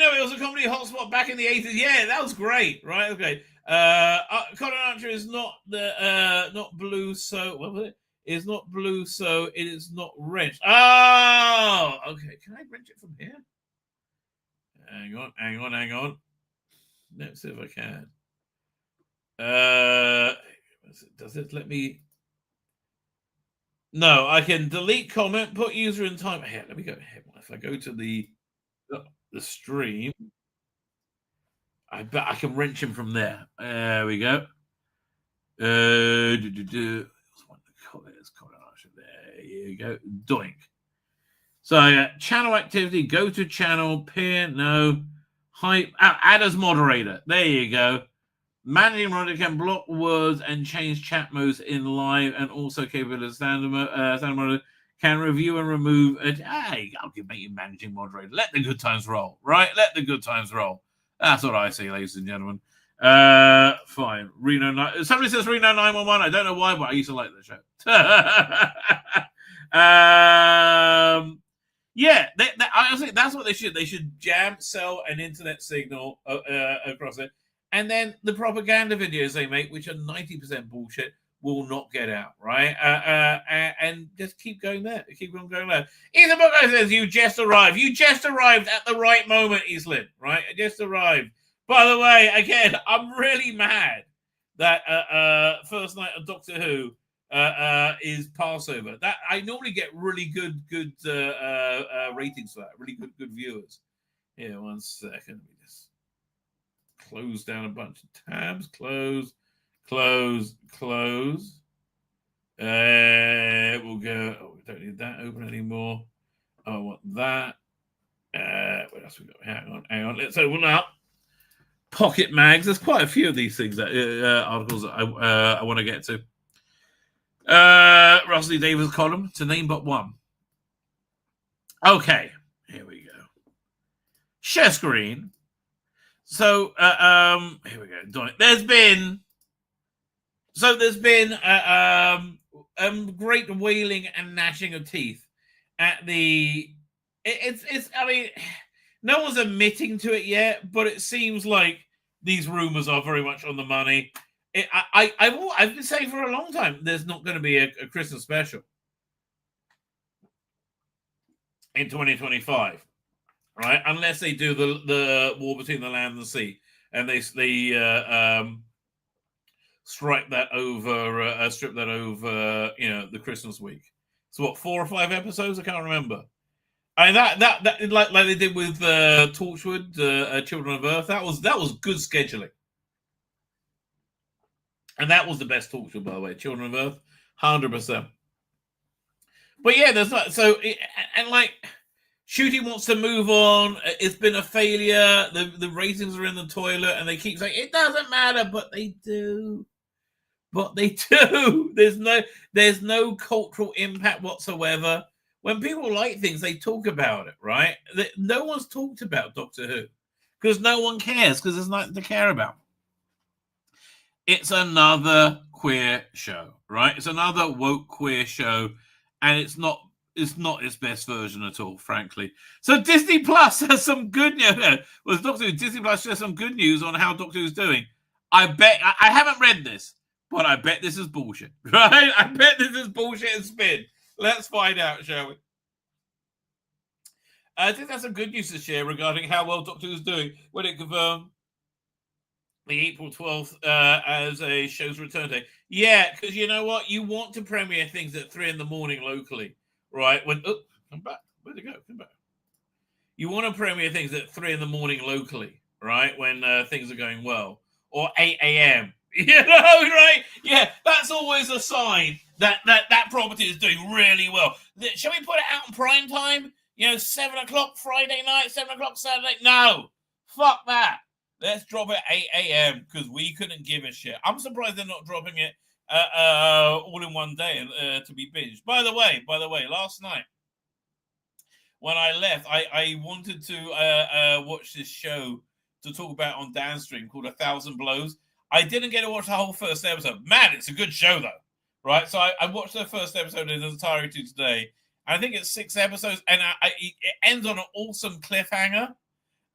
know it was a comedy hotspot back in the 80s. Yeah, that was great, right? Okay. Conan Archer is not not blue, so what was it? It's not blue, so it is not wrenched. Oh, okay. Can I wrench it from here? Hang on. Let's see if I can. Does it let me? No, I can delete comment, put user in time. Here, let me go. If I go to the stream, I bet I can wrench him from there. There we go. There you go. Doink. So channel activity, go to channel, peer, no, hype, add as moderator. There you go. Managing moderator can block words and change chat modes in live, and also capable of standard moderator can review and remove it. Hey, I'll make you managing moderator. Let the good times roll, right? Let the good times roll. That's what I see, ladies and gentlemen. Fine. Reno. Somebody says Reno 911. I don't know why, but I used to like the show. Yeah, I think that's what they should. They should sell an internet signal across it, and then the propaganda videos they make, which are 90% bullshit, will not get out, right? And just keep going there. Keep on going there. Ethan Booker says, you just arrived. You just arrived at the right moment, Eastlyn, right? Just arrived. By the way, again, I'm really mad that first night of Doctor Who is Passover. That I normally get really good ratings for that. Really good viewers. Here, 1 second. Let me just close down a bunch of tabs. Close. We'll go. Oh, we don't need that open anymore. Oh, I want that. What else we got? Hang on. Let's open up Pocket Mags. There's quite a few of these things that articles that I want to get to. Russell D. Davies column, to name but one. Okay, here we go. Share screen. So here we go. There's been great wailing and gnashing of teeth at the. It's. I mean, no one's admitting to it yet, but it seems like these rumors are very much on the money. I've been saying for a long time there's not going to be a Christmas special in 2025, right? Unless they do the war between the land and the sea, and they strip that over, the Christmas week. So what, 4 or 5 episodes? I can't remember. I mean, that like they did with Torchwood, Children of Earth. That was good scheduling. And that was the best talk show, by the way. Children of Earth, 100%. But yeah, there's not. So, and like, Shooty wants to move on. It's been a failure. The ratings are in the toilet, and they keep saying it doesn't matter, but they do. There's no cultural impact whatsoever. When people like things, they talk about it, right? No one's talked about Doctor Who because no one cares, because there's nothing to care about. It's another queer show, right? It's another woke queer show, and it's not its best version at all, frankly. So Disney Plus has some good news. Was Doctor Who? Disney Plus has some good news on how Doctor Who's doing. I bet I haven't read this, but I bet this is bullshit, right? I bet this is bullshit and spin. Let's find out, shall we? I think that's some good news to share regarding how well Doctor Who's doing when it confirmed the April 12th as a show's return day. Yeah, because you know what? You want to premiere things at 3 a.m. locally, right? Come back. Where'd it go? Come back. You want to premiere things at 3 a.m. locally, right? When things are going well. Or 8 a.m. You know, right? Yeah, that's always a sign that property is doing really well. Shall we put it out in prime time? 7 o'clock Friday night, 7 o'clock Saturday? No. Fuck that. Let's drop it 8 a.m. because we couldn't give a shit. I'm surprised they're not dropping it all in one day to be binged. By the way, last night when I left, I wanted to watch this show to talk about on Downstream called 1,000 Blows. I didn't get to watch the whole first episode. Man, it's a good show, though. Right? So I watched the first episode in its entirety today. I think it's 6 episodes, and it ends on an awesome cliffhanger.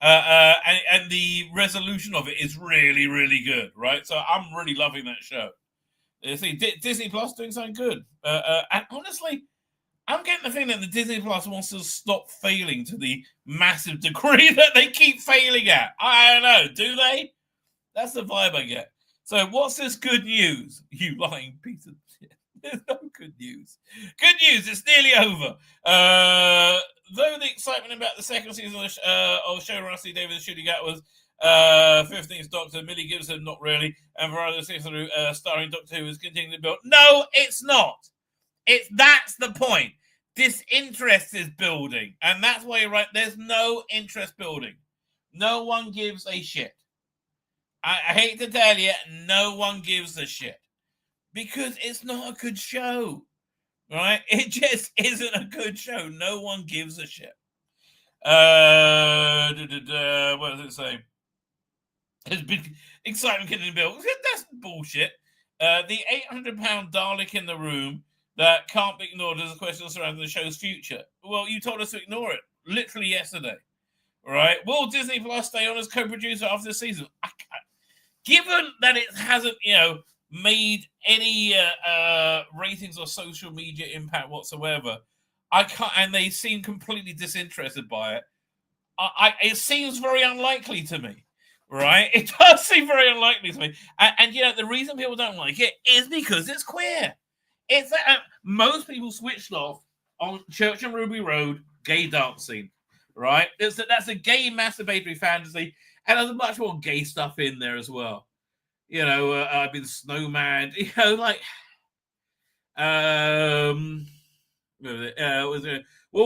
And the resolution of it is really, really good, right? So I'm really loving that show. You see, Disney Plus doing something good. And honestly, I'm getting the feeling that the Disney Plus wants to stop failing to the massive degree that they keep failing at. I don't know. Do they? That's the vibe I get. So what's this good news? You lying piece of shit. There's no good news. Good news, it's nearly over. Though the excitement about the second season of showrunner Steve Davies shooting out was 15th Doctor, Millie Gibson, not really, and Veronica Season starring Doctor Who is continuing to build. No, it's not. That's the point. Disinterest is building, and that's why you're right. There's no interest building. No one gives a shit. I hate to tell you, no one gives a shit. Because it's not a good show, right? It just isn't a good show. No one gives a shit. What does it say? There's been excitement getting in the bill. That's bullshit. The 800-pound Dalek in the room that can't be ignored as a question surrounding the show's future. Well, you told us to ignore it literally yesterday, right? Will Disney Plus stay on as co-producer after the season? Given that it hasn't, made any ratings or social media impact whatsoever, I can't, and they seem completely disinterested by it. It seems very unlikely to me, right? It does seem very unlikely to me, and the reason people don't like it is because it's queer. It's most people switched off on Church and Ruby Road gay dance scene, right? That's a gay masturbatory fantasy, and there's much more gay stuff in there as well. I've been snowman. Will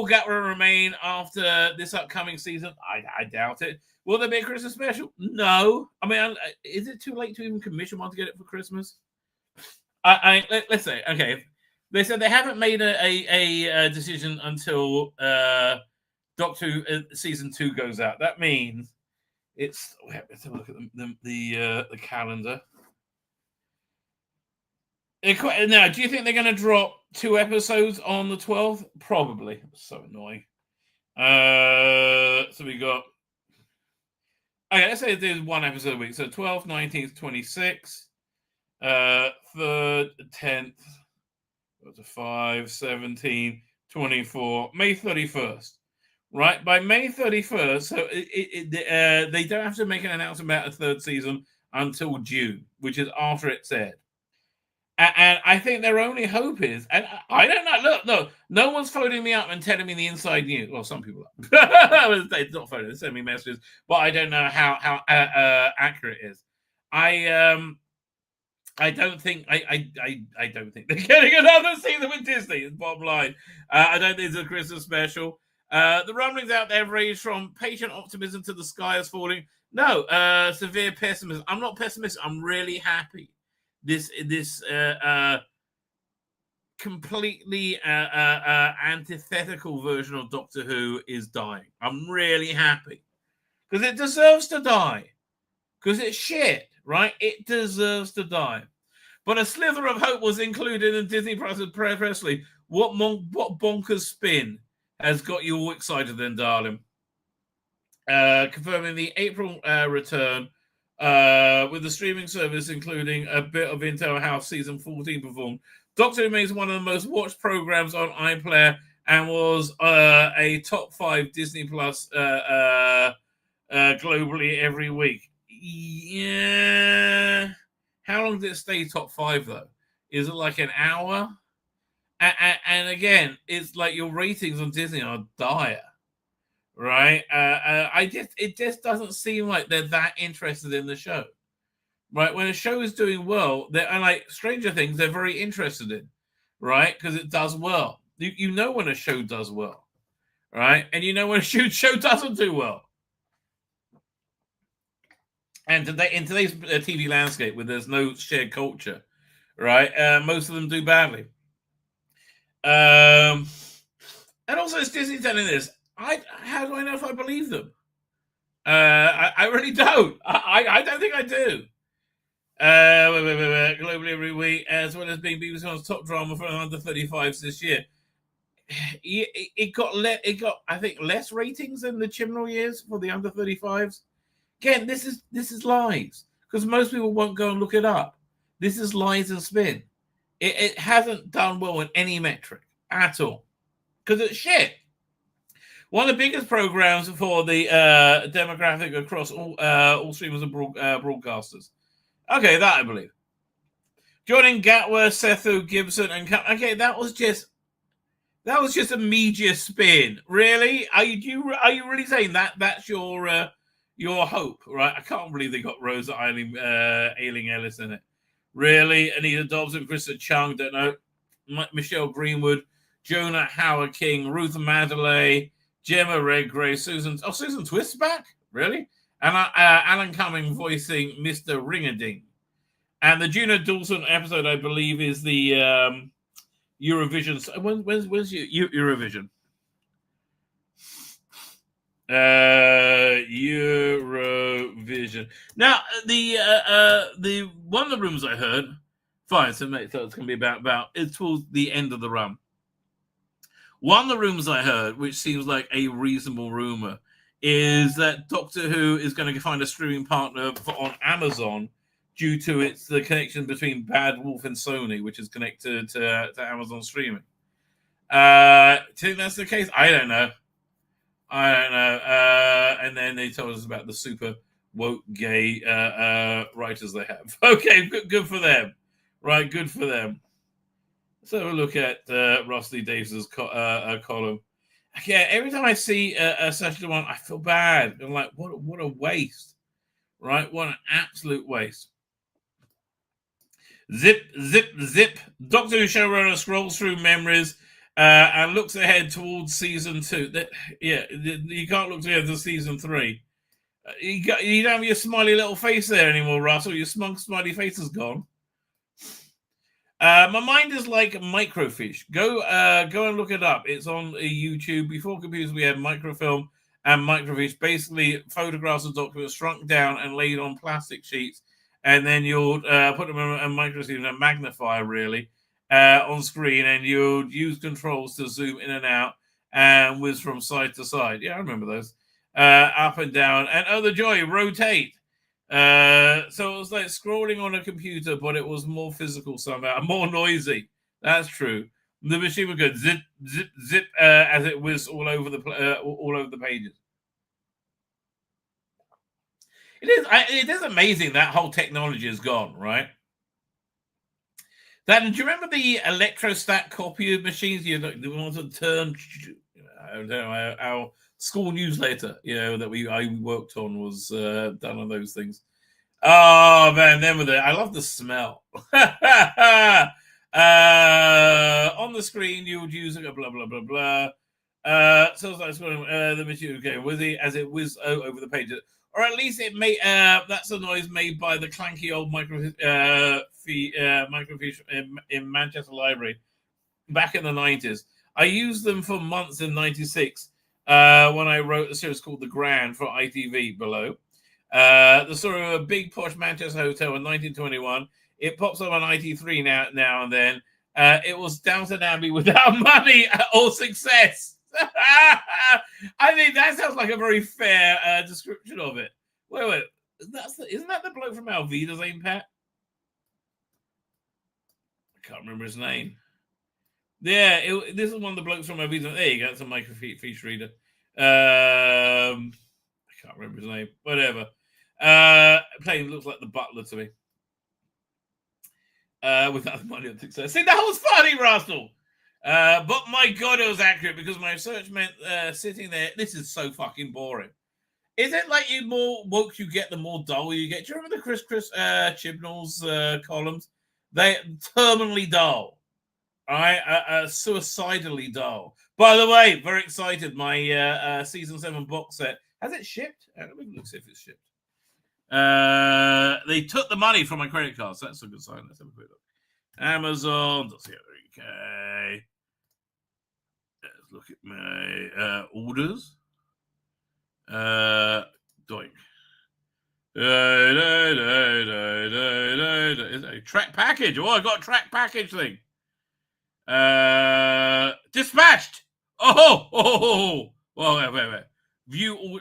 Gatwa remain after this upcoming season? I doubt it. Will there be a Christmas special? No. I mean, is it too late to even commission one to get it for Christmas? Let's say, okay. They said they haven't made a decision until Doctor Who season 2 goes out. That means it's. Let's have a look at the calendar. Now, do you think they're going to drop 2 episodes on the 12th? Probably. So annoying. So we got. Okay, let's say there's 1 episode a week. So 12th, 19th, 26th, 3rd, 10th, 5, 17, 24, May 31st. Right, by May 31st, so they don't have to make an announcement about a 3rd season until June, which is after it's aired. And I think their only hope is, and I don't know, look, no one's phoning me up and telling me the inside news. Well, some people are. They're not phoning, they send me messages, but I don't know how accurate it is. I don't think I don't think they're getting another season with Disney. Is bottom line. I don't think it's a Christmas special. The rumblings out there range from patient optimism to the sky is falling. No, severe pessimism. I'm not pessimistic. I'm really happy. This completely antithetical version of Doctor Who is dying. I'm really happy because it deserves to die. Because it's shit, right? It deserves to die. But a slither of hope was included in Disney Plus press release. What bonkers spin has got you all excited then, darling? Confirming the April return with the streaming service, including a bit of Intel House Season 14 performed. Doctor Who remains one of the most watched programs on iPlayer and was a top 5 Disney Plus globally every week. Yeah. How long did it stay top 5, though? Is it like an hour? And again, it's like your ratings on Disney are dire, right? It just doesn't seem like they're that interested in the show, right? When a show is doing well, and like Stranger Things, they're very interested in, right? Because it does well. You know when a show does well, right? And you know when a show doesn't do well. And in today's TV landscape, where there's no shared culture, right? Most of them do badly. And also, it's Disney telling this. How do I know if I believe them? I really don't. I don't think I do. Globally every week, as well as being BBC One's top drama for under 35s this year. It got I think less ratings than the Chibnall years for the under 35s. Again, this is lies, because most people won't go and look it up. This is lies and spin. It hasn't done well in any metric at all, because it's shit. One of the biggest programs for the demographic across all streamers and broadcasters. Okay, that I believe. Jordan Gatworth, Sethu Gibson, and okay, that was just a media spin. Really? Are you really saying that that's your hope? Right? I can't believe they got Rosa Ailing Ellis in it. Really? Anita Dobson, Krista Chung, don't know. Michelle Greenwood, Jonah Howard King, Ruth Madeley, Gemma Redgrave, Susan Twist back? Really? And Alan Cumming voicing Mr. Ringading. And the Juno Dawson episode, I believe, is the Eurovision. When's Eurovision? Eurovision. Now, the one of the rumors I heard, fine, so it's going to be about it's towards the end of the run. One of the rumors I heard, which seems like a reasonable rumor, is that Doctor Who is going to find a streaming partner on Amazon due to the connection between Bad Wolf and Sony, which is connected to Amazon streaming. Do you think that's the case? I don't know. And then they told us about the super woke gay writers they have. Okay, good for them. Right, good for them. Let's have a look at Rusty Davis's column. Yeah, every time I see a session one, I feel bad. I'm like, what a waste. Right? What an absolute waste. Zip. Doctor Who showrunner scrolls through memories and looks ahead towards season 2. You can't look ahead to season 3. You don't have your smiley little face there anymore, Russell. Your smiley face is gone. My mind is like microfiche. Go and look it up. It's on YouTube. Before computers, we had microfilm and microfiche. Basically, photographs of documents shrunk down and laid on plastic sheets, and then you'll put them in a microscope and a magnifier, really, on screen, and you'll use controls to zoom in and out and whiz from side to side. Yeah, I remember those. Up and down, and oh, the joy, rotate. So it was like scrolling on a computer, but it was more physical somehow, more noisy. That's true. The machine would go zip, zip, zip as it whizzed all over the pages. It is amazing that whole technology is gone, right? Do you remember the electrostat copy machines? The ones that turn. I don't know, our school newsletter, that I worked on was done on those things. Oh man, I love the smell. On the screen, you would use blah blah blah blah. So it's like the machine as it whizzed over the page, or at least it made that's a noise made by the clanky old microfiche in Manchester Library back in the 90s. I used them for months in '96 when I wrote a series called The Grand for ITV below. The story of a big posh Manchester hotel in 1921. It pops up on IT3 now and then. It was Downton Abbey without money or success. I think that sounds like a very fair description of it. Wait. Isn't that the bloke from Alvida's aim, Pat? I can't remember his name. Yeah, this is one of the blokes from Alvida. There you go. It's a microfiche reader. I can't remember his name. Whatever. Playing looks like the butler to me. Without the money or success. See, that was funny, Russell. But my God, it was accurate because my search meant sitting there. This is so fucking boring. Is it like the more woke you get, the more dull you get? Do you remember the Chris Chibnall's columns? They're terminally dull. All right, suicidally dull. By the way, very excited. My season 7 box set, has it shipped? Let me look see if it's shipped. They took the money from my credit card, so that's a good sign. Let's have a quick look. Amazon.co.uk. Let's look at my orders. Doink. Is it a track package? Oh, I got a track package thing. Dispatched. Oh. Well, wait. View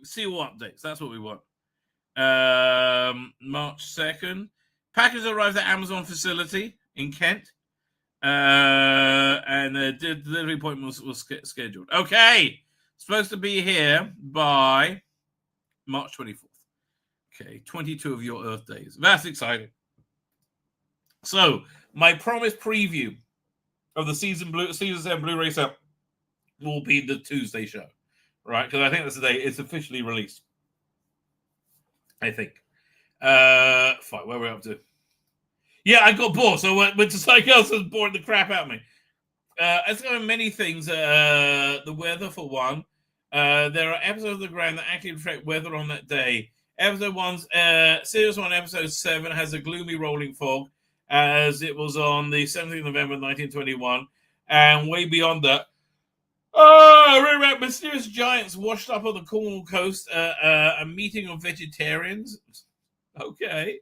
see all updates. That's what we want. March 2nd. Package arrived at Amazon facility in Kent. And the delivery appointment was scheduled. Okay. Supposed to be here by March 24th. Okay. 22 of your Earth days. That's exciting. So, my promised preview of the season 7 Blu-ray set will be the Tuesday show. Right? Because I think that's the day it's officially released. I think. Fine, where are we up to? Yeah, I got bored, so I went to something else that was boring the crap out of me. As there are many things, the weather for one. There are episodes of The Ground that actually reflect weather on that day. Episode 1, Series 1, Episode 7 has a gloomy rolling fog, as it was on the 17th of November 1921, and way beyond that. I read about mysterious giants washed up on the Cornwall coast, a meeting of vegetarians. Okay.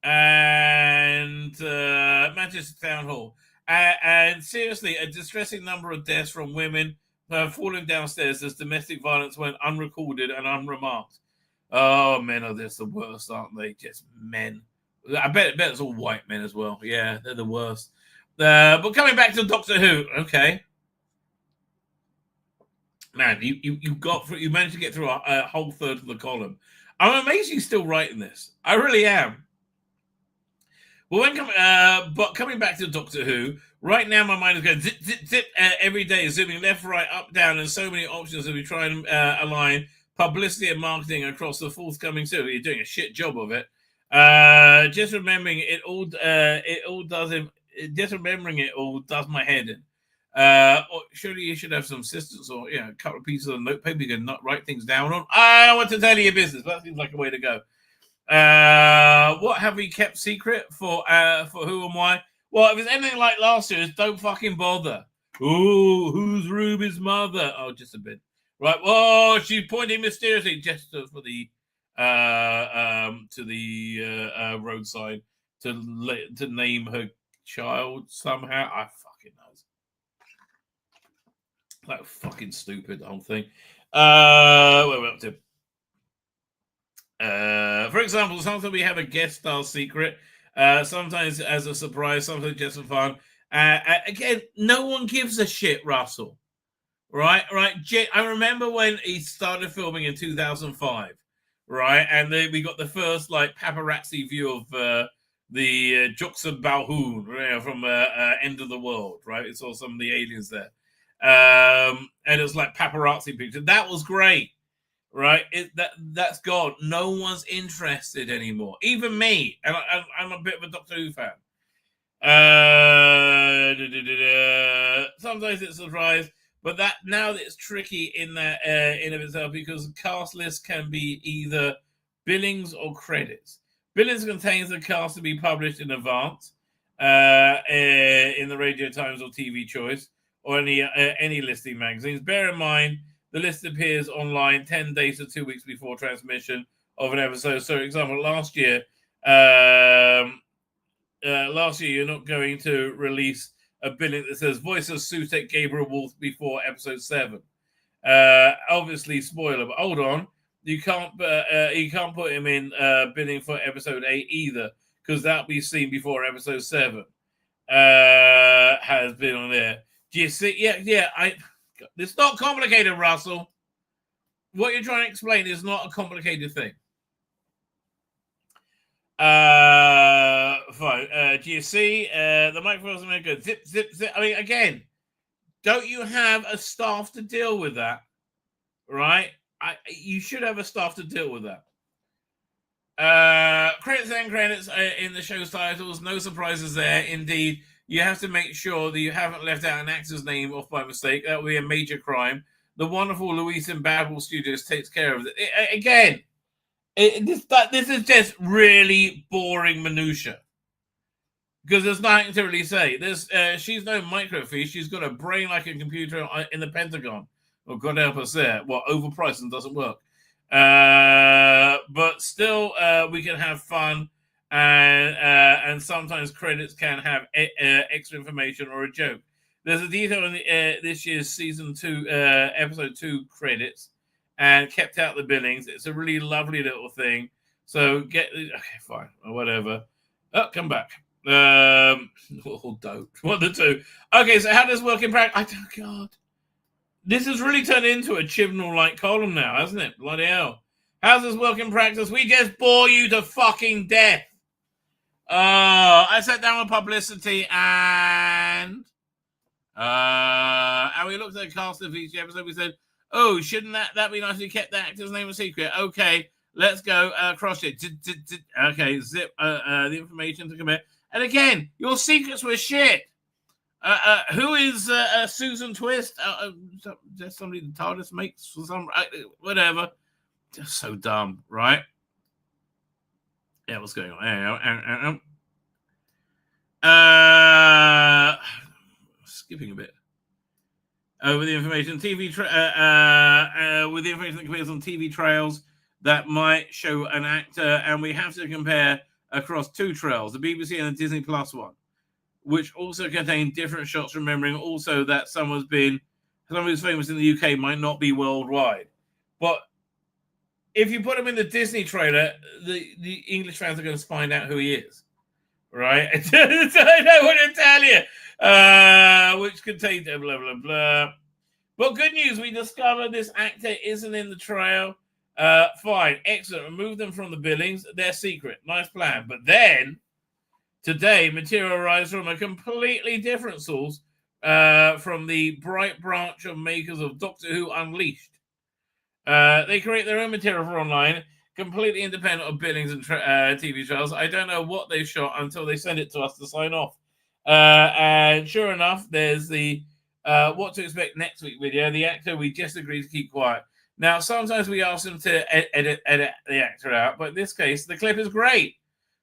And Manchester Town Hall. And seriously, a distressing number of deaths from women who have fallen downstairs as domestic violence went unrecorded and unremarked. Oh, men are just the worst, aren't they? Just men. I bet it's all white men as well. Yeah, they're the worst. But coming back to Doctor Who, okay. Man, you managed to get through a whole third of the column. I'm amazed you're still writing this. I really am. Well, but coming back to Doctor Who, right now my mind is going zip, zip, zip every day, zooming left, right, up, down, and so many options as we try and align publicity and marketing across the forthcoming series. You're doing a shit job of it. Just remembering it all does my head in. Surely you should have some assistants or a couple of pieces of notepaper you can write things down on. I don't want to tell you your business, but that seems like a way to go. What have we kept secret for who and why? Well, if it's anything like last year's, don't fucking bother. Ooh, who's Ruby's mother? Oh, just a bit. Right. Oh, she's pointing mysteriously just for the to the roadside to name her child somehow. I fucking know. That fucking stupid, the whole thing. Where are we up to? For example, sometimes we have a guest star secret. Sometimes as a surprise, sometimes just for fun. Again, no one gives a shit, Russell. Right? I remember when he started filming in 2005, right? And then we got the first paparazzi view of the Juxta Balhoun from End of the World, right? We saw some of the aliens there. And it was like paparazzi picture. That was great, right? That's gone. No one's interested anymore. Even me, and I'm a bit of a Doctor Who fan. Sometimes it's a surprise, but now it's tricky in that in of itself because the cast list can be either billings or credits. Billings contains the cast to be published in advance in the Radio Times or TV Choice, or any listing magazines. Bear in mind, the list appears online 10 days to 2 weeks before transmission of an episode. So, for example, last year, you're not going to release a billing that says voice of Sutek Gabriel Wolf before episode 7. Obviously, spoiler, but hold on. You can't put him in billing for episode 8 either, because that'll be seen before episode 7 has been on there. Do you see? Yeah. It's not complicated, Russell. What you're trying to explain is not a complicated thing. Fine. Do you see? The microphone's going to go zip, zip, zip. I mean, again, don't you have a staff to deal with that? Right? You should have a staff to deal with that. Credits and credits in the show's titles. No surprises there. Indeed. You have to make sure that you haven't left out an actor's name off by mistake. That would be a major crime. The wonderful Louise and Babel Studios takes care of it. This is just really boring minutia. because there's nothing to really say. She's no microfiche. She's got a brain like a computer in the Pentagon. Well, God help us there. Well, overpriced and doesn't work. But still, we can have fun, and sometimes credits can have extra information or a joke. There's a detail in this year's season 2, episode 2 credits, and kept out the billings. It's a really lovely little thing. So okay, fine, or whatever. Oh, come back. Or don't. One of the two. Okay, so how does this work in practice? God. This has really turned into a Chibnall-like column now, hasn't it? Bloody hell. How's this work in practice? We just bore you to fucking death. I sat down with publicity and we looked at the cast of each episode. We said, oh, shouldn't that be nice if you kept the actor's name a secret? Okay, let's go cross it. Okay, zip the information to commit. And again, your secrets were shit. Who is Susan Twist? That's somebody the TARDIS makes for some whatever. Just so dumb, right? Yeah, what's going on? Skipping a bit. With the information, with the information that appears on TV trails that might show an actor, and we have to compare across 2 trails, the BBC and the Disney Plus one, which also contain different shots, remembering also that someone who's famous in the UK might not be worldwide. But if you put him in the Disney trailer, the English fans are going to find out who he is, right? I know what to tell you. Which contains blah, blah, blah. But good news, we discovered this actor isn't in the trail. Fine, excellent. Remove them from the billings. They're secret. Nice plan. But then today, material arrives from a completely different source, from the bright branch of makers of Doctor Who Unleashed. They create their own material for online, completely independent of billings and TV shows. I don't know what they shot until they send it to us to sign off. And sure enough, there's the what to expect next week video. The actor we just agreed to keep quiet. Now, sometimes we ask them to edit the actor out, but in this case, the clip is great.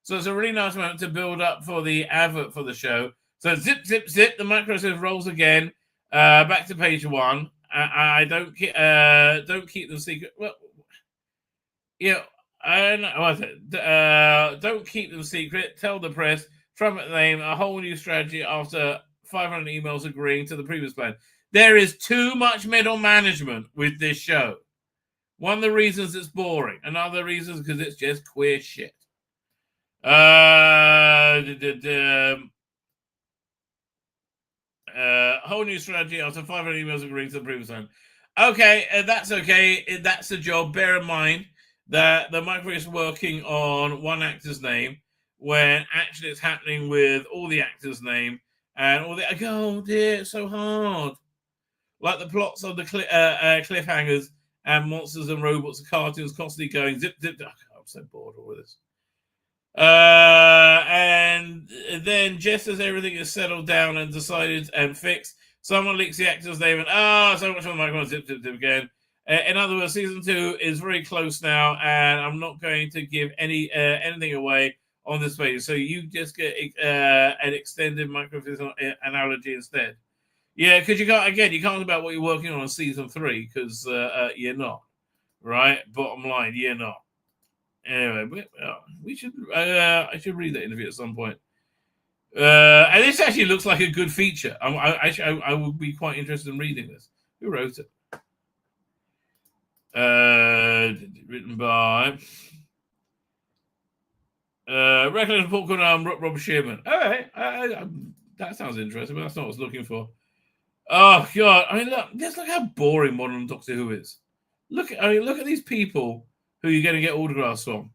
So it's a really nice moment to build up for the advert for the show. So zip, zip, zip. The Microsoft rolls again. Back to page 1. I don't keep them secret. Well, yeah, I don't know. What is it? Don't keep them secret. Tell the press. Trumpet name. A whole new strategy after 500 emails agreeing to the previous plan. There is too much middle management with this show. One of the reasons it's boring. Another reason is because it's just queer shit. Whole new strategy after 500 emails agreeing to the previous one. Okay, that's okay. That's the job. Bear in mind that the micro is working on one actor's name when actually it's happening with all the actors' name and all the. Oh dear, it's so hard. Like the plots of the cliffhangers and monsters and robots and cartoons constantly going zip zip. Oh, I'm so bored of all this. And then just as everything is settled down and decided and fixed, someone leaks the actor's name and so much on the microphone, zip zip zip again. In other words, season 2 is very close now, and I'm not going to give anything away on this page. So you just get an extended microphone analogy instead. Yeah, because you can't talk about what you're working on season 3 because you're not, right? Bottom line, you're not. Anyway, we should. I should read that interview at some point. And this actually looks like a good feature. I would be quite interested in reading this. Who wrote it? Written by Recollection of Popcorn Rob Shearman. All right, that sounds interesting, but that's not what I was looking for. Oh God! I mean, look how boring modern Doctor Who is. Look at these people who you're going to get autographs from.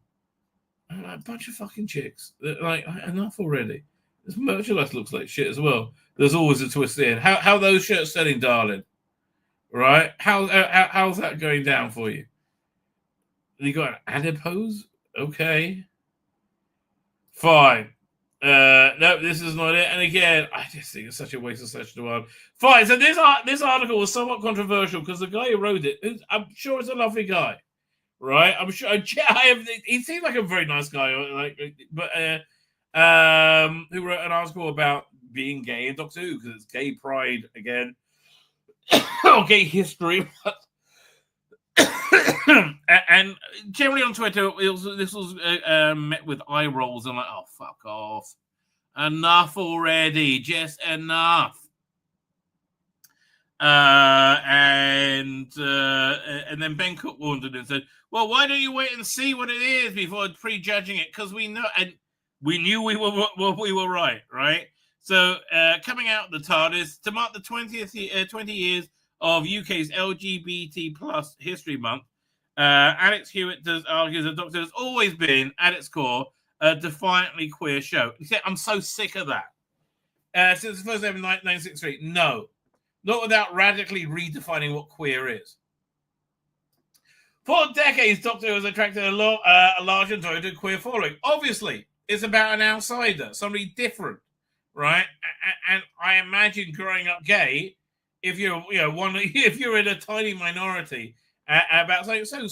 A bunch of fucking chicks. Like, enough already. This merchandise looks like shit as well. There's always a twist in. How those shirts selling, darling? Right? How's that going down for you? You got an adipose? Okay. Fine. No, this is not it. And again, I just think it's such a waste of such a while. Fine. So this article was somewhat controversial because the guy who wrote it, I'm sure is a lovely guy, right? I'm sure. He seems like a very nice guy, but who wrote an article about being gay in Doctor Who, because it's gay pride again, or gay history. And generally on Twitter, this was met with eye rolls and like, oh, fuck off. Enough already. Just enough. And then Ben Cook wandered and said, well, why don't you wait and see what it is before prejudging it? Because we know, and we knew we were right? So coming out the TARDIS to mark the 20 years of UK's LGBT plus History Month, Alex Hewitt argues the Doctor has always been, at its core, a defiantly queer show. He said, I'm so sick of that. Since the first ever 1963, no. Not without radically redefining what queer is. For decades, Doctor Who has attracted a large and devoted queer following. Obviously, it's about an outsider, somebody different, right? And I imagine growing up gay, if you're, if you're in a tiny minority about something so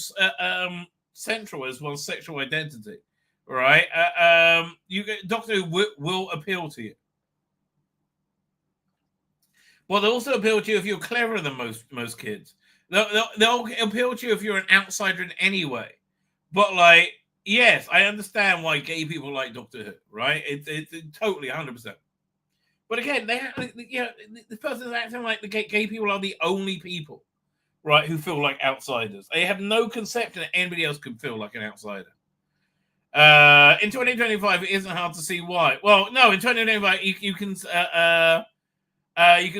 central as one's sexual identity, right? Doctor Who will appeal to you. Well, they'll also appeal to you if you're cleverer than most kids. They'll appeal to you if you're an outsider in any way. But, like, yes, I understand why gay people like Doctor Who, right? It's totally 100%. But again, the person's acting like the gay people are the only people, right, who feel like outsiders. They have no conception that anybody else can feel like an outsider. In 2025, it isn't hard to see why. Well, no, in 2025, you can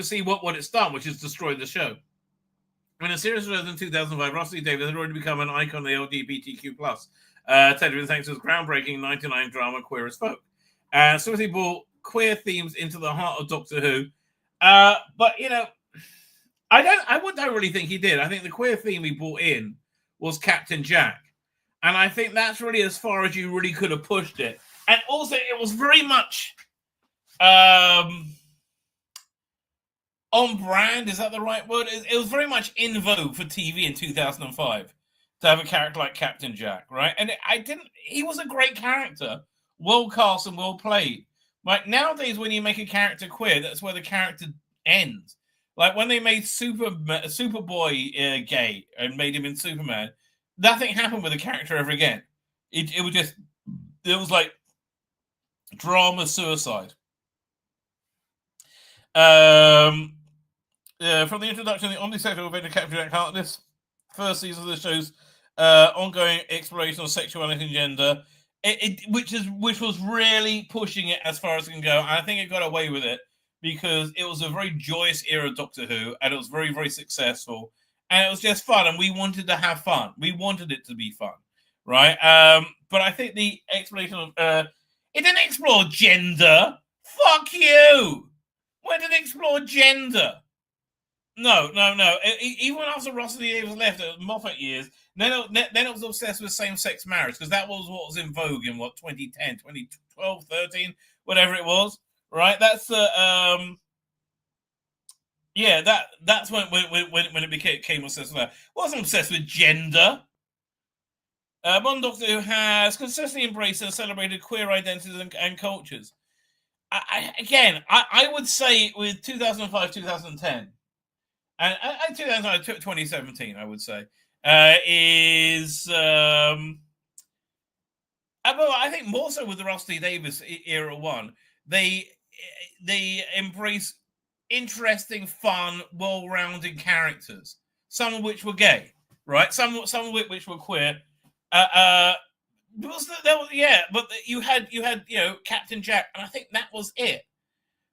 see what it's done, which is destroy the show. When a series was in 2005, Russell Davies had already become an icon of the LGBTQ plus television thanks to his groundbreaking 99 drama Queer as Folk. Swiftly brought queer themes into the heart of Doctor Who. But, I don't really think he did. I think the queer theme he brought in was Captain Jack. And I think that's really as far as you really could have pushed it. And also, it was very much on brand, is that the right word? It was very much in vogue for TV in 2005 to have a character like Captain Jack, right? And he was a great character, well cast and well played. Like nowadays, when you make a character queer, that's where the character ends. Like when they made Superboy gay and made him in Superman, nothing happened with the character ever again. It was like drama suicide. From the introduction of the omnisexual event of Captain Jack Hart, this first season of the show's ongoing exploration of sexuality and gender, which was really pushing it as far as it can go. And I think it got away with it because it was a very joyous era of Doctor Who, and it was very, very successful, and it was just fun, and we wanted to have fun. We wanted it to be fun, right? But I think the exploration of it didn't explore gender. Fuck you. When did it explore gender? No. Even after Russell Davies left at Moffat years, then it was obsessed with same-sex marriage because that was what was in vogue in 2010, 2012, 13, whatever it was, right? That's that's when it became obsessed with that. It wasn't obsessed with gender. Modern Doctor Who has consistently embraced and celebrated queer identities and cultures. I would say with 2005, 2010, and 2005, 2017, I would say, is I think more so with the Russell Davies era one, they embrace interesting, fun, well-rounded characters, some of which were gay, right? Some of which were queer. But you had Captain Jack, and I think that was it,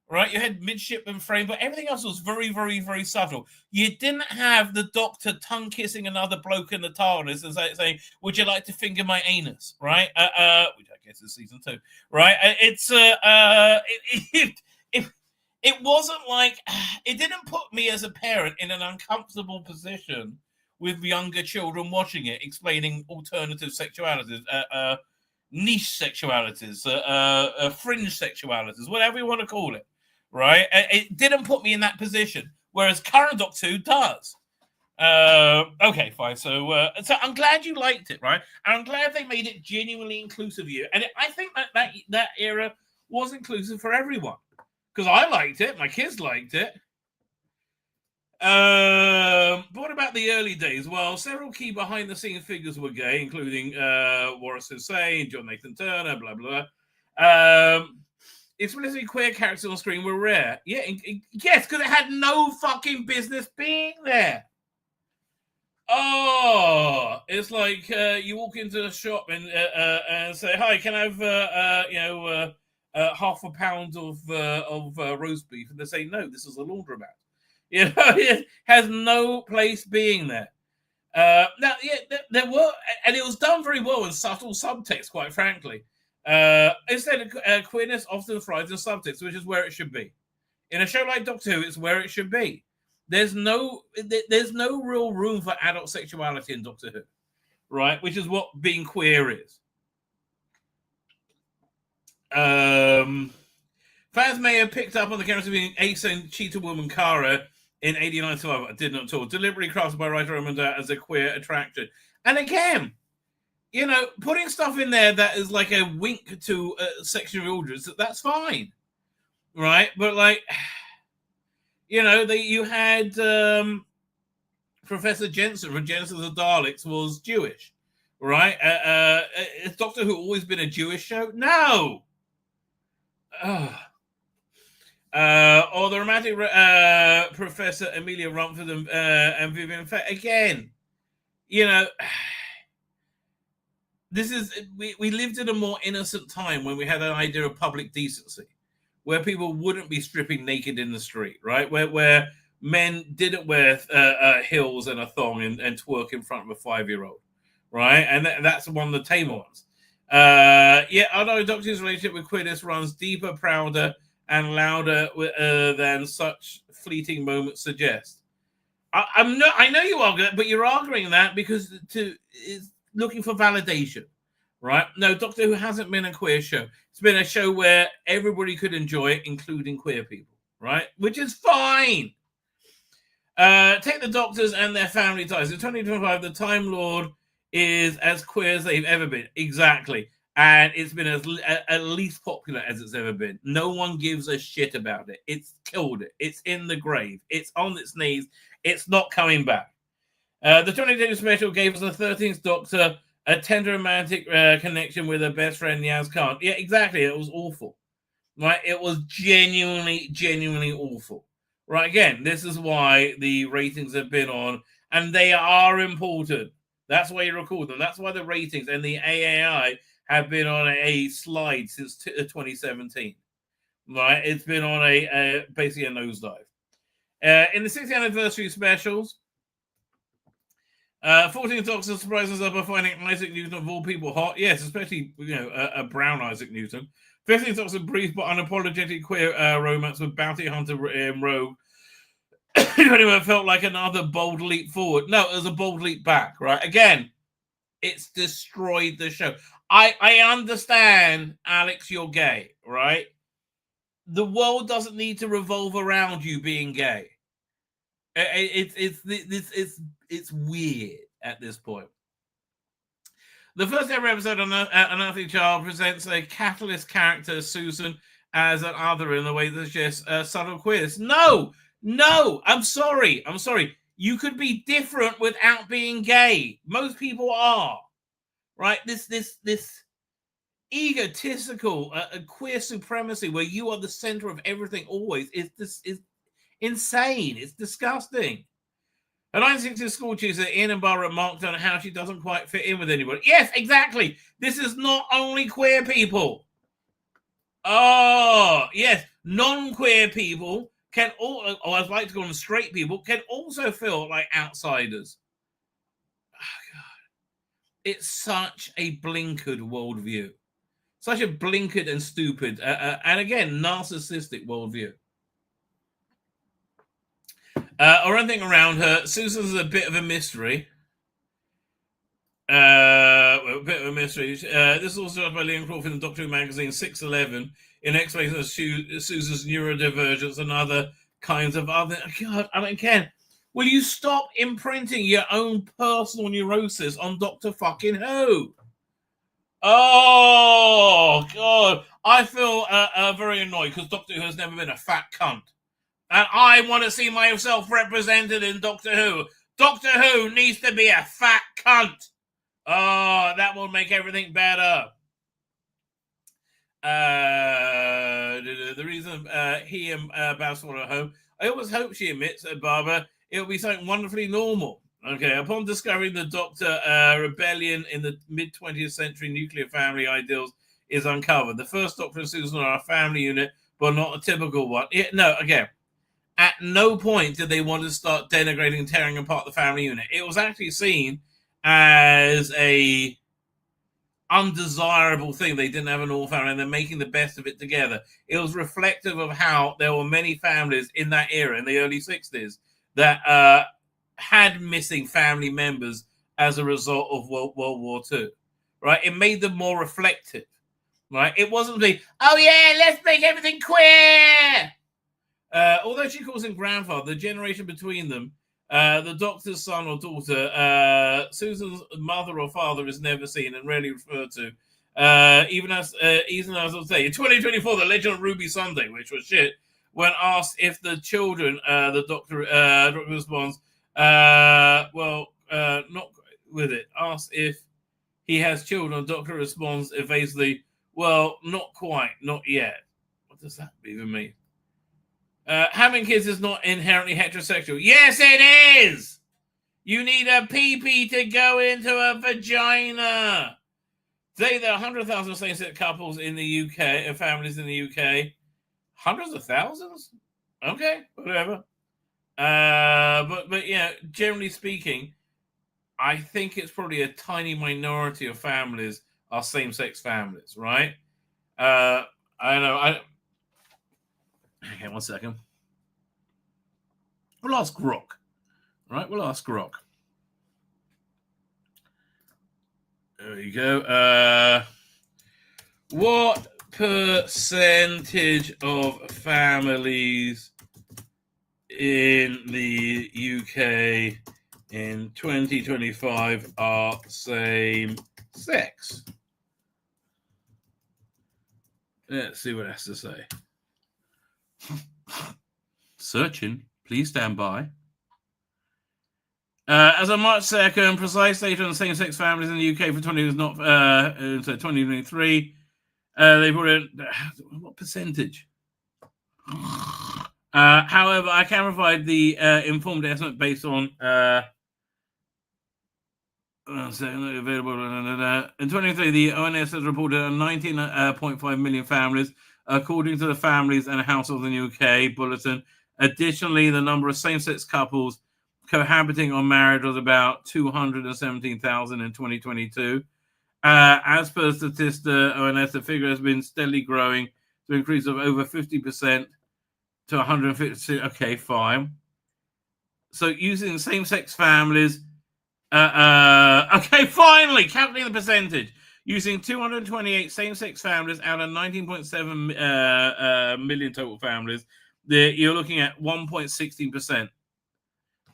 right? You had Midshipman Frame, but everything else was very, very, very subtle. You didn't have the Doctor tongue kissing another bloke in the TARDIS and saying, "Would you like to finger my anus?" Right? Which I guess is season 2, right? It wasn't like it didn't put me as a parent in an uncomfortable position with younger children watching it, explaining alternative sexualities, niche sexualities, fringe sexualities, whatever you want to call it, right? It didn't put me in that position, whereas current Doctor Who does. Okay, fine. So I'm glad you liked it, right? And I'm glad they made it genuinely inclusive of you. And I think that era was inclusive for everyone. Because I liked it. My kids liked it. But what about the early days? Well, several key behind-the-scenes figures were gay, including Waris Hussein, John Nathan Turner, blah, blah. Explicitly queer characters on screen were rare. Yeah, yes, because it had no fucking business being there. Oh, it's like you walk into a shop and say, "Hi, can I have half a pound of roast beef?" And they say, "No, this is a laundromat." You know, it has no place being there. Now, yeah, there were, and it was done very well in subtle subtext, quite frankly. Instead, queerness often thrives in subtext, which is where it should be. In a show like Doctor Who, it's where it should be. There's no real room for adult sexuality in Doctor Who, right? Which is what being queer is. Fans may have picked up on the character being Ace and Cheetah Woman Kara in 89 Survival. I did not at all. Deliberately crafted by writer Ramonda as a queer attraction. And again, you know, putting stuff in there that is like a wink to a section of the audience, that's fine, right? But like, you know, you had Professor Jensen from Genesis of the Daleks was Jewish, right? Has Doctor Who always been a Jewish show? No. Or the romantic Professor Amelia Rumford and Vivian Fair. Again, you know, we lived in a more innocent time when we had an idea of public decency, where people wouldn't be stripping naked in the street, right? Where men didn't wear heels and a thong and twerk in front of a 5-year-old, right? And that's one of the tame ones. Yeah, although Doctor's relationship with queerness runs deeper, prouder, and louder than such fleeting moments suggest. I know you argue that, but you're arguing that because it's looking for validation, right? No, Doctor Who hasn't been a queer show. It's been a show where everybody could enjoy it, including queer people, right? Which is fine. Take the Doctors and their family ties. In 2025, the Time Lord is as queer as they've ever been. Exactly. And it's been at least popular as it's ever been. No one gives a shit about it. It's killed it. It's in the grave. It's on its knees. It's not coming back. The 2020 special gave us the 13th Doctor a tender romantic connection with her best friend Yaz Khan. Yeah, exactly. It was awful. Right? It was genuinely awful. Right? Again, this is why the ratings have been on, and they are important. That's why you record them. That's why the ratings and the AAI have been on a slide since 2017. Right? It's been on basically a nosedive. In the 60th anniversary specials, 14th Doctor surprises us by finding Isaac Newton of all people hot. Yes, especially, you know, a brown Isaac Newton. 15th Doctor brief but unapologetic queer romance with bounty hunter Rogue. Anyone felt like another bold leap forward? No, it was a bold leap back, right? Again, it's destroyed the show. I understand, Alex, you're gay, right? The world doesn't need to revolve around you being gay. It's weird at this point. The first ever episode on An Earthly Child presents a catalyst character, Susan, as an other in the way that suggests subtle queerness. No, I'm sorry. You could be different without being gay. Most people are. Right, this egotistical queer supremacy where you are the center of everything always is insane. It's disgusting. A 1960s school teacher, Ian and Barbara, marked on how she doesn't quite fit in with anybody. Yes, exactly. This is not only queer people. Oh, yes, non-queer people can all, or I'd like to call them straight people, can also feel like outsiders. It's such a blinkered worldview. Such a blinkered and stupid, and again, narcissistic worldview. Or anything around her. Susan's a bit of a mystery. This is also by Liam Crawford in Doctor Who magazine 611 in explanation of Susan's neurodivergence and other kinds of other. God, I mean, Ken, Will you stop imprinting your own personal neurosis on Dr. fucking Who? Oh, God. I feel very annoyed because Doctor Who has never been a fat cunt. And I want to see myself represented in Doctor Who. Doctor Who needs to be a fat cunt. Oh, that will make everything better. The reason he and Basil are home, I always hope, she admits, Barbara, it will be something wonderfully normal. Okay, upon discovering the Doctor rebellion in the mid-20th century nuclear family ideals is uncovered. The first Doctor and Susan are a family unit, but not a typical one. No, again, at no point did they want to start denigrating and tearing apart the family unit. It was actually seen as a undesirable thing. They didn't have an all family and they're making the best of it together. It was reflective of how there were many families in that era, in the early 60s, that had missing family members as a result of World War II, right? It made them more reflective, right? It wasn't the, oh yeah, let's make everything queer. Although she calls him grandfather, the generation between them, the Doctor's son or daughter, Susan's mother or father is never seen and rarely referred to. Even as I'll say, in 2024, the Legend of Ruby Sunday, which was shit, when asked if the children, the Doctor responds, not with it. Asked if he has children, Doctor responds evasively, well, not quite, not yet. What does that even mean? Having kids is not inherently heterosexual. Yes, it is! You need a pee-pee to go into a vagina. Today, there are 100,000 same-sex couples in the UK and families in the UK. Hundreds of thousands? Okay, whatever. But yeah, generally speaking, I think it's probably a tiny minority of families are same-sex families, right? I don't know. Okay, 1 second. We'll ask Grok. Right, we'll ask Grok. There you go. What percentage of families in the UK in 2025 are same sex? Let's see what it has to say. Searching. Please stand by. As of March 2nd, precise data on same-sex families in the UK for 2023. They brought in what percentage? However, I can provide the informed estimate based on available. In 2023, the ONS has reported 19.5 million families, according to the Families and Households in the UK Bulletin. Additionally, the number of same-sex couples cohabiting or married was about 217,000 in 2022. As per Statista ONS, the figure has been steadily growing to an increase of over 50% to 150. Okay, fine. So using same-sex families, okay, finally, calculating the percentage. Using 228 same-sex families out of 19.7 million total families, you're looking at 1.16%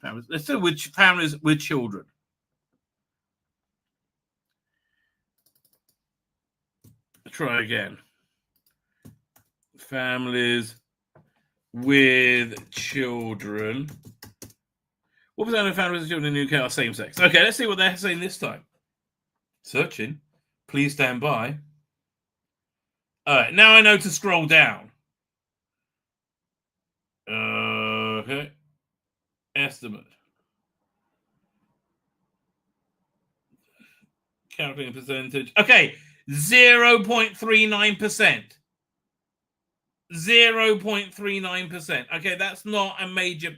families. Let's do with families with children. Try again. Families with children. What percent of families with children in the UK are same-sex? Okay, let's see what they're saying this time. Searching. Please stand by. All right, now I know to scroll down. Okay. Estimate. Calculating percentage. Okay, 0.39%. 0.39%. Okay, that's not a major.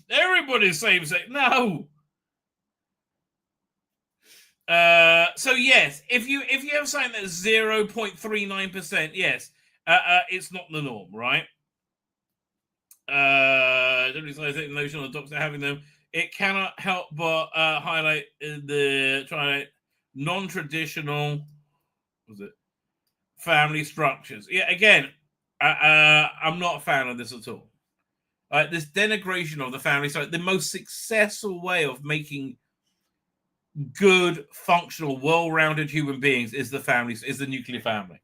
Everybody's same sex. No. So yes, if you have something that's 0.39%, yes, it's not the norm, right? The notion of the Doctor having them, it cannot help but highlight the non-traditional, family structures. Yeah, again, I'm not a fan of this at all. This denigration of the family. So the most successful way of making good, functional, well-rounded human beings is the nuclear family.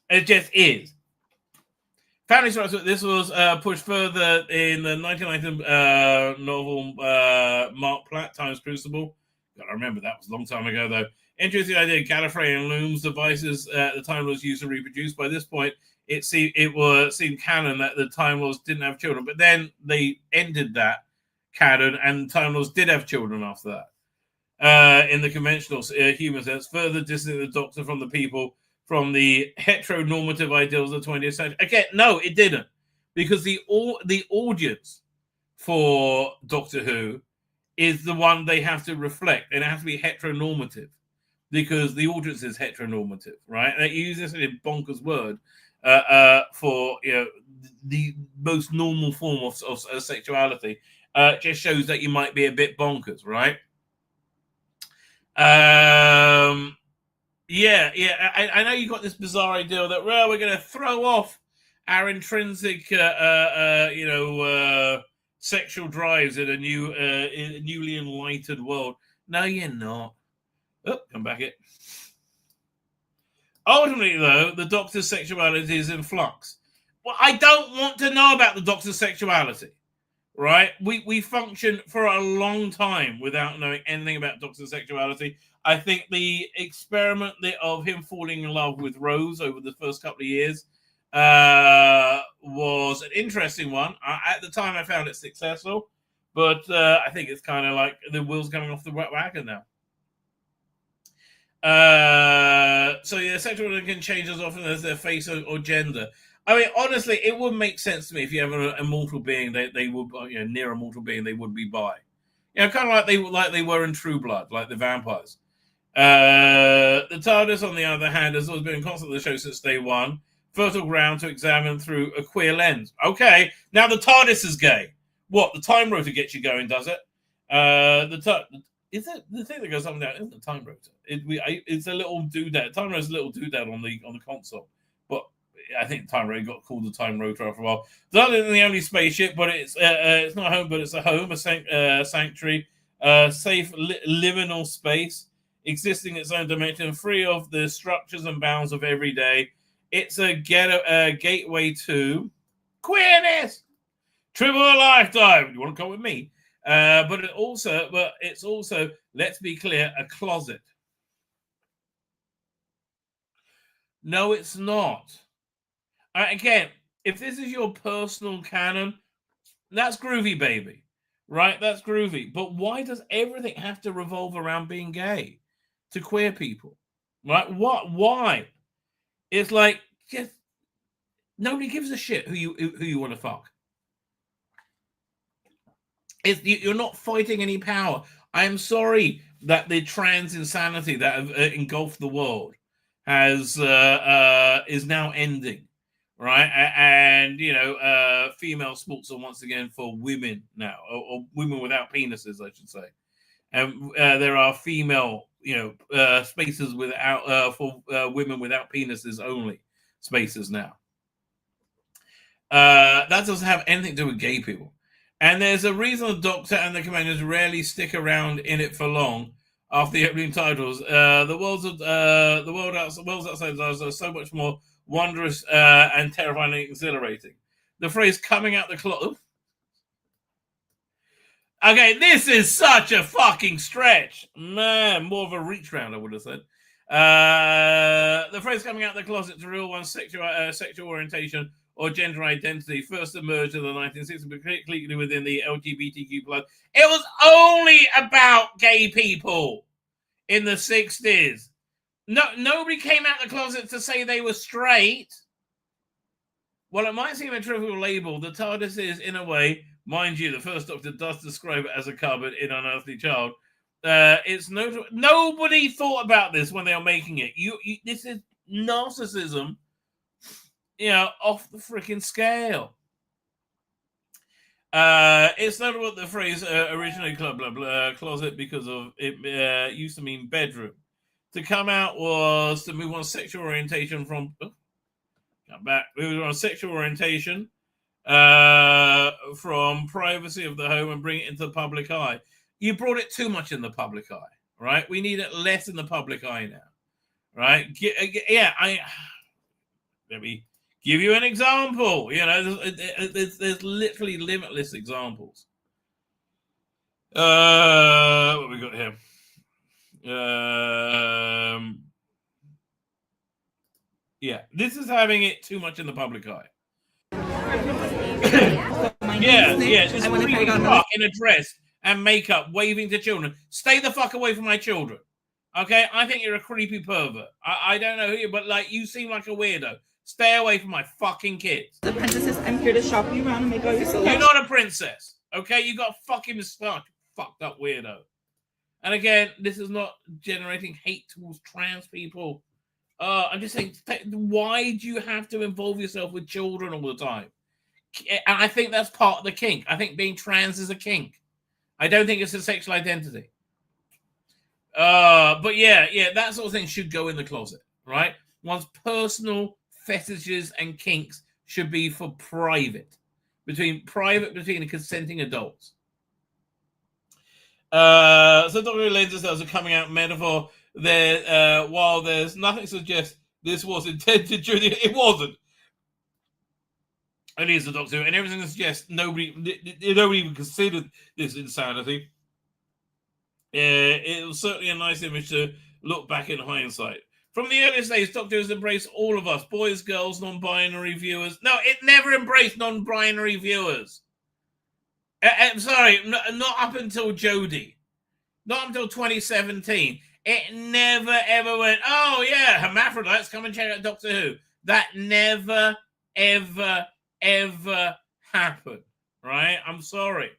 It just is. Family structure. This was pushed further in the 1990 novel Mark Platt, Time's Crucible. Gotta remember that was a long time ago, though. Interesting idea. Gallifrey and Looms devices at the Time Lords used to reproduce. By this point, it seemed canon that the Time Lords didn't have children, but then they ended that canon, and Time Lords did have children after that. In the conventional human sense, further distancing the Doctor from the people, from the heteronormative ideals of the 20th century. Again, no, it didn't, because the audience for Doctor Who is the one they have to reflect, and it has to be heteronormative, because the audience is heteronormative, right? And they use this in a bonkers word for the most normal form of sexuality. Just shows that you might be a bit bonkers, right? I know you got this bizarre idea that we're going to throw off our intrinsic, sexual drives in a newly enlightened world. No, you're not. Oh, come back it. Ultimately, though, the Doctor's sexuality is in flux. Well, I don't want to know about the Doctor's sexuality, right? We function for a long time without knowing anything about Doctor's sexuality. I think the experiment of him falling in love with Rose over the first couple of years was an interesting one. At the time, I found it successful, but I think it's kind of like the wheels coming off the wagon now. Sexuality can change as often as their face or gender. I mean, honestly, it would make sense to me if you have an immortal being, they would, near immortal being, they would be bi. Kind of like they were in True Blood, like the vampires. The TARDIS, on the other hand, has always been constant in the show since day one. Fertile ground to examine through a queer lens. Okay, now the TARDIS is gay. What? The time rotor gets you going, does it? Is it the thing that goes up and down? Isn't the time rotor? It's a little doodad. Time rotor is a little doodad on the console, but I think the time rotor got called the time rotor after a while. It's not the only spaceship, but it's not a home, but it's a home, a sanctuary, safe liminal space, existing in its own dimension, free of the structures and bounds of every day. It's a gateway to queerness, triple a lifetime. You want to come with me? But it's also, let's be clear, a closet. No, it's not. Again, if this is your personal canon, that's groovy, baby. Right? That's groovy. But why does everything have to revolve around being gay to queer people? Right? What? Why? It's like, just nobody gives a shit who you want to fuck. You're not fighting any power. I am sorry that the trans insanity that have engulfed the world is now ending, right? And female sports are once again for women now, or women without penises, I should say. And there are female, spaces without for women without penises only spaces now. That doesn't have anything to do with gay people. And there's a reason the Doctor and the Commanders rarely stick around in it for long after the opening titles. The worlds outside are so much more wondrous and terrifyingly exhilarating. The phrase "coming out the closet." Okay, this is such a fucking stretch, man. More of a reach round, I would have said. The phrase "coming out the closet" to reveal one's sexual orientation or gender identity first emerged in the 1960s, particularly within the LGBTQ+. It was only about gay people in the 60s. Nobody came out the closet to say they were straight. While it might seem a trivial label, the TARDIS is, in a way, mind you, the first Doctor does describe it as a cupboard in Unearthly Child. It's nobody thought about this when they were making it. This is narcissism, off the freaking scale. It's not what the phrase originally closet because of it used to mean bedroom. To come out was to move on sexual orientation from move on sexual orientation from privacy of the home and bring it into the public eye. You brought it too much in the public eye, right? We need it less in the public eye now, right? Let me give you an example. You know, there's literally limitless examples. What we got here? This is having it too much in the public eye. Just really fuck in a dress and makeup, waving to children. Stay the fuck away from my children. Okay, I think you're a creepy pervert. I don't know who you, but like you seem like a weirdo. Stay away from my fucking kids. The princesses, I'm here to shop you around and make all your selection. You're not a princess, okay? You got a fucking moustache, fucked up weirdo. And again, this is not generating hate towards trans people. I'm just saying, why do you have to involve yourself with children all the time? And I think that's part of the kink. I think being trans is a kink. I don't think it's a sexual identity. But that sort of thing should go in the closet, right? One's personal fetishes and kinks should be for private between consenting adults. So Dr. Lenz says a coming out metaphor there. While there's nothing suggests this was intended during it wasn't. And he's the doctor, and everything suggests nobody even considered this insanity. It was certainly a nice image to look back in hindsight. From the earliest days, Doctor has embraced all of us, boys, girls, non-binary viewers. No, it never embraced non-binary viewers. I'm sorry, not up until Jodie. Not until 2017. It never, ever went, oh, yeah, hermaphrodites, come and check out Doctor Who. That never, ever happened, right? I'm sorry.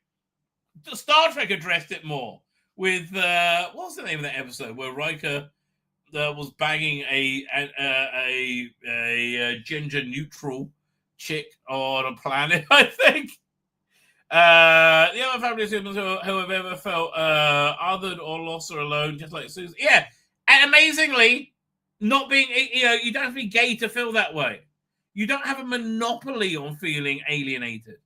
Star Trek addressed it more with, what was the name of that episode where Riker was banging a gender-neutral chick on a planet, I think. The other family humans who have ever felt othered or lost or alone, just like Susan. Yeah, and amazingly, not being, you don't have to be gay to feel that way. You don't have a monopoly on feeling alienated.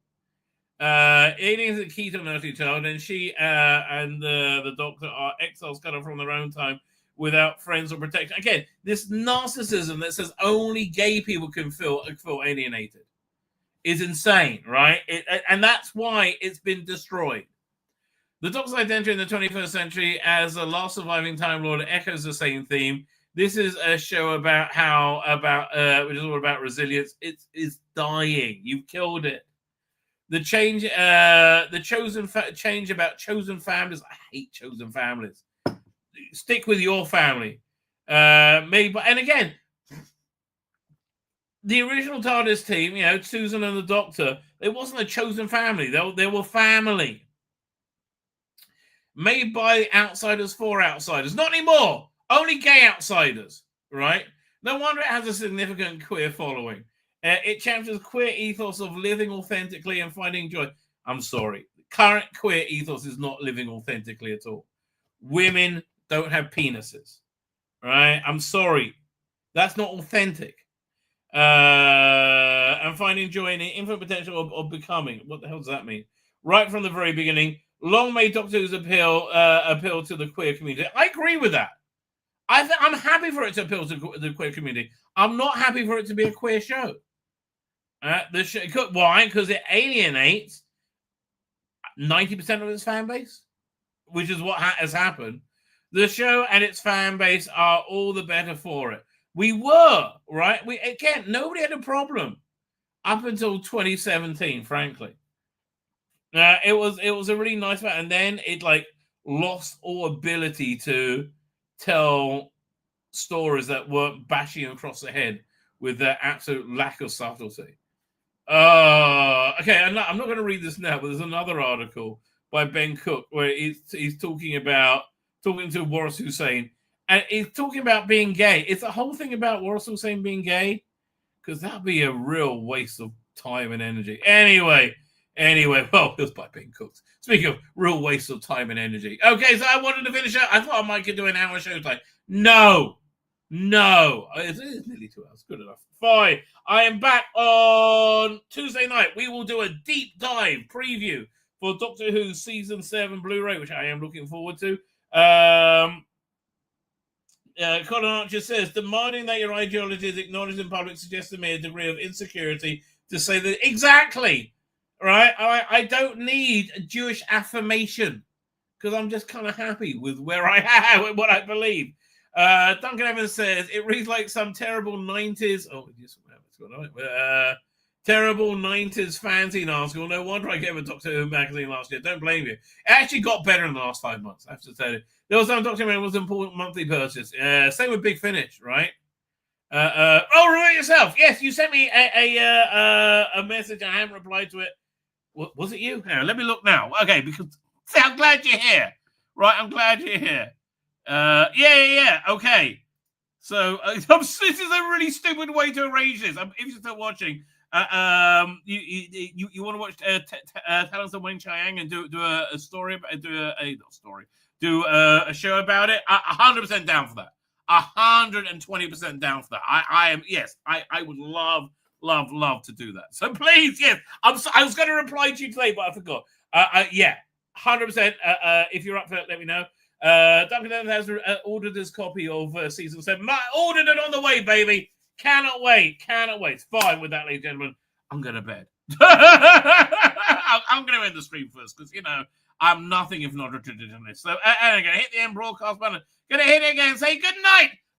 Aliens are key to an earthly child, and she and the Doctor are exiles cut off from their own time without friends or protection. Again, this narcissism that says only gay people can feel alienated is insane, right? And that's why it's been destroyed. The Doctor's identity in the 21st century as a last surviving Time Lord echoes the same theme. This is a show about which is all about resilience. It's dying. You've killed it. The change, change about chosen families. I hate chosen families. Stick with your family. And again, the original TARDIS team, Susan and the Doctor, it wasn't a chosen family. They were family. Made by outsiders for outsiders. Not anymore. Only gay outsiders, right? No wonder it has a significant queer following. It champions queer ethos of living authentically and finding joy. I'm sorry. Current queer ethos is not living authentically at all. Women don't have penises, right? I'm sorry. That's not authentic. And finding joy in the infinite potential of becoming. What the hell does that mean? Right from the very beginning, long may Doctor Who's appeal to the queer community. I agree with that. I'm happy for it to appeal to the queer community. I'm not happy for it to be a queer show. Why? Because it alienates 90% of its fan base, which is what has happened. The show and its fan base are all the better for it. We were, right? Nobody had a problem up until 2017, frankly. It was a really nice match, and then it lost all ability to tell stories that weren't bashing across the head with their absolute lack of subtlety. Okay, I'm not going to read this now, but there's another article by Ben Cook where he's talking to Waris Hussein, and he's talking about being gay. It's a whole thing about Waris Hussein being gay, because that'd be a real waste of time and energy. Anyway, well, it was by Ben Cook. Speaking of real waste of time and energy. Okay, so I wanted to finish up. I thought I might do an hour show today. No. No, it is nearly 2 hours. Good enough. Fine. I am back on Tuesday night. We will do a deep dive preview for Doctor Who Season 7 Blu-ray, which I am looking forward to. Colin Archer says, demanding that your ideology is acknowledged in public suggests to me a degree of insecurity to say that. Exactly. Right? I don't need a Jewish affirmation because I'm just kind of happy with where I am, with what I believe. Duncan Evans says, it reads like some terrible 90s. Oh, just terrible 90s fanzine article. No wonder I gave a Doctor Who magazine last year. Don't blame you. It actually got better in the last 5 months, I have to tell you. There was some Doctor Who was an important monthly purchase. Same with Big Finish, right? Remember yourself. Yes, you sent me a message. I haven't replied to it. Was it you? Hang on, let me look now. Okay, because see, I'm glad you're here. Right, I'm glad you're here. Yeah. Okay. So this is a really stupid way to arrange this. If you're still watching, you want to watch Talents of Wang Chiang and do a story, do a show about it. 100% down for that. 120% down for that. I am. Yes, I would love to do that. So please, yes, I was going to reply to you today, but I forgot. Yeah, 100%. If you're up for it, let me know. Duncan has ordered his copy of Season 7. I ordered it on the way, baby. Cannot wait. Fine with that, ladies and gentlemen. I'm going to bed. I'm going to end the stream first because, I'm nothing if not a traditionalist. So, and I'm going to hit the end broadcast button. Going to hit it again and say good night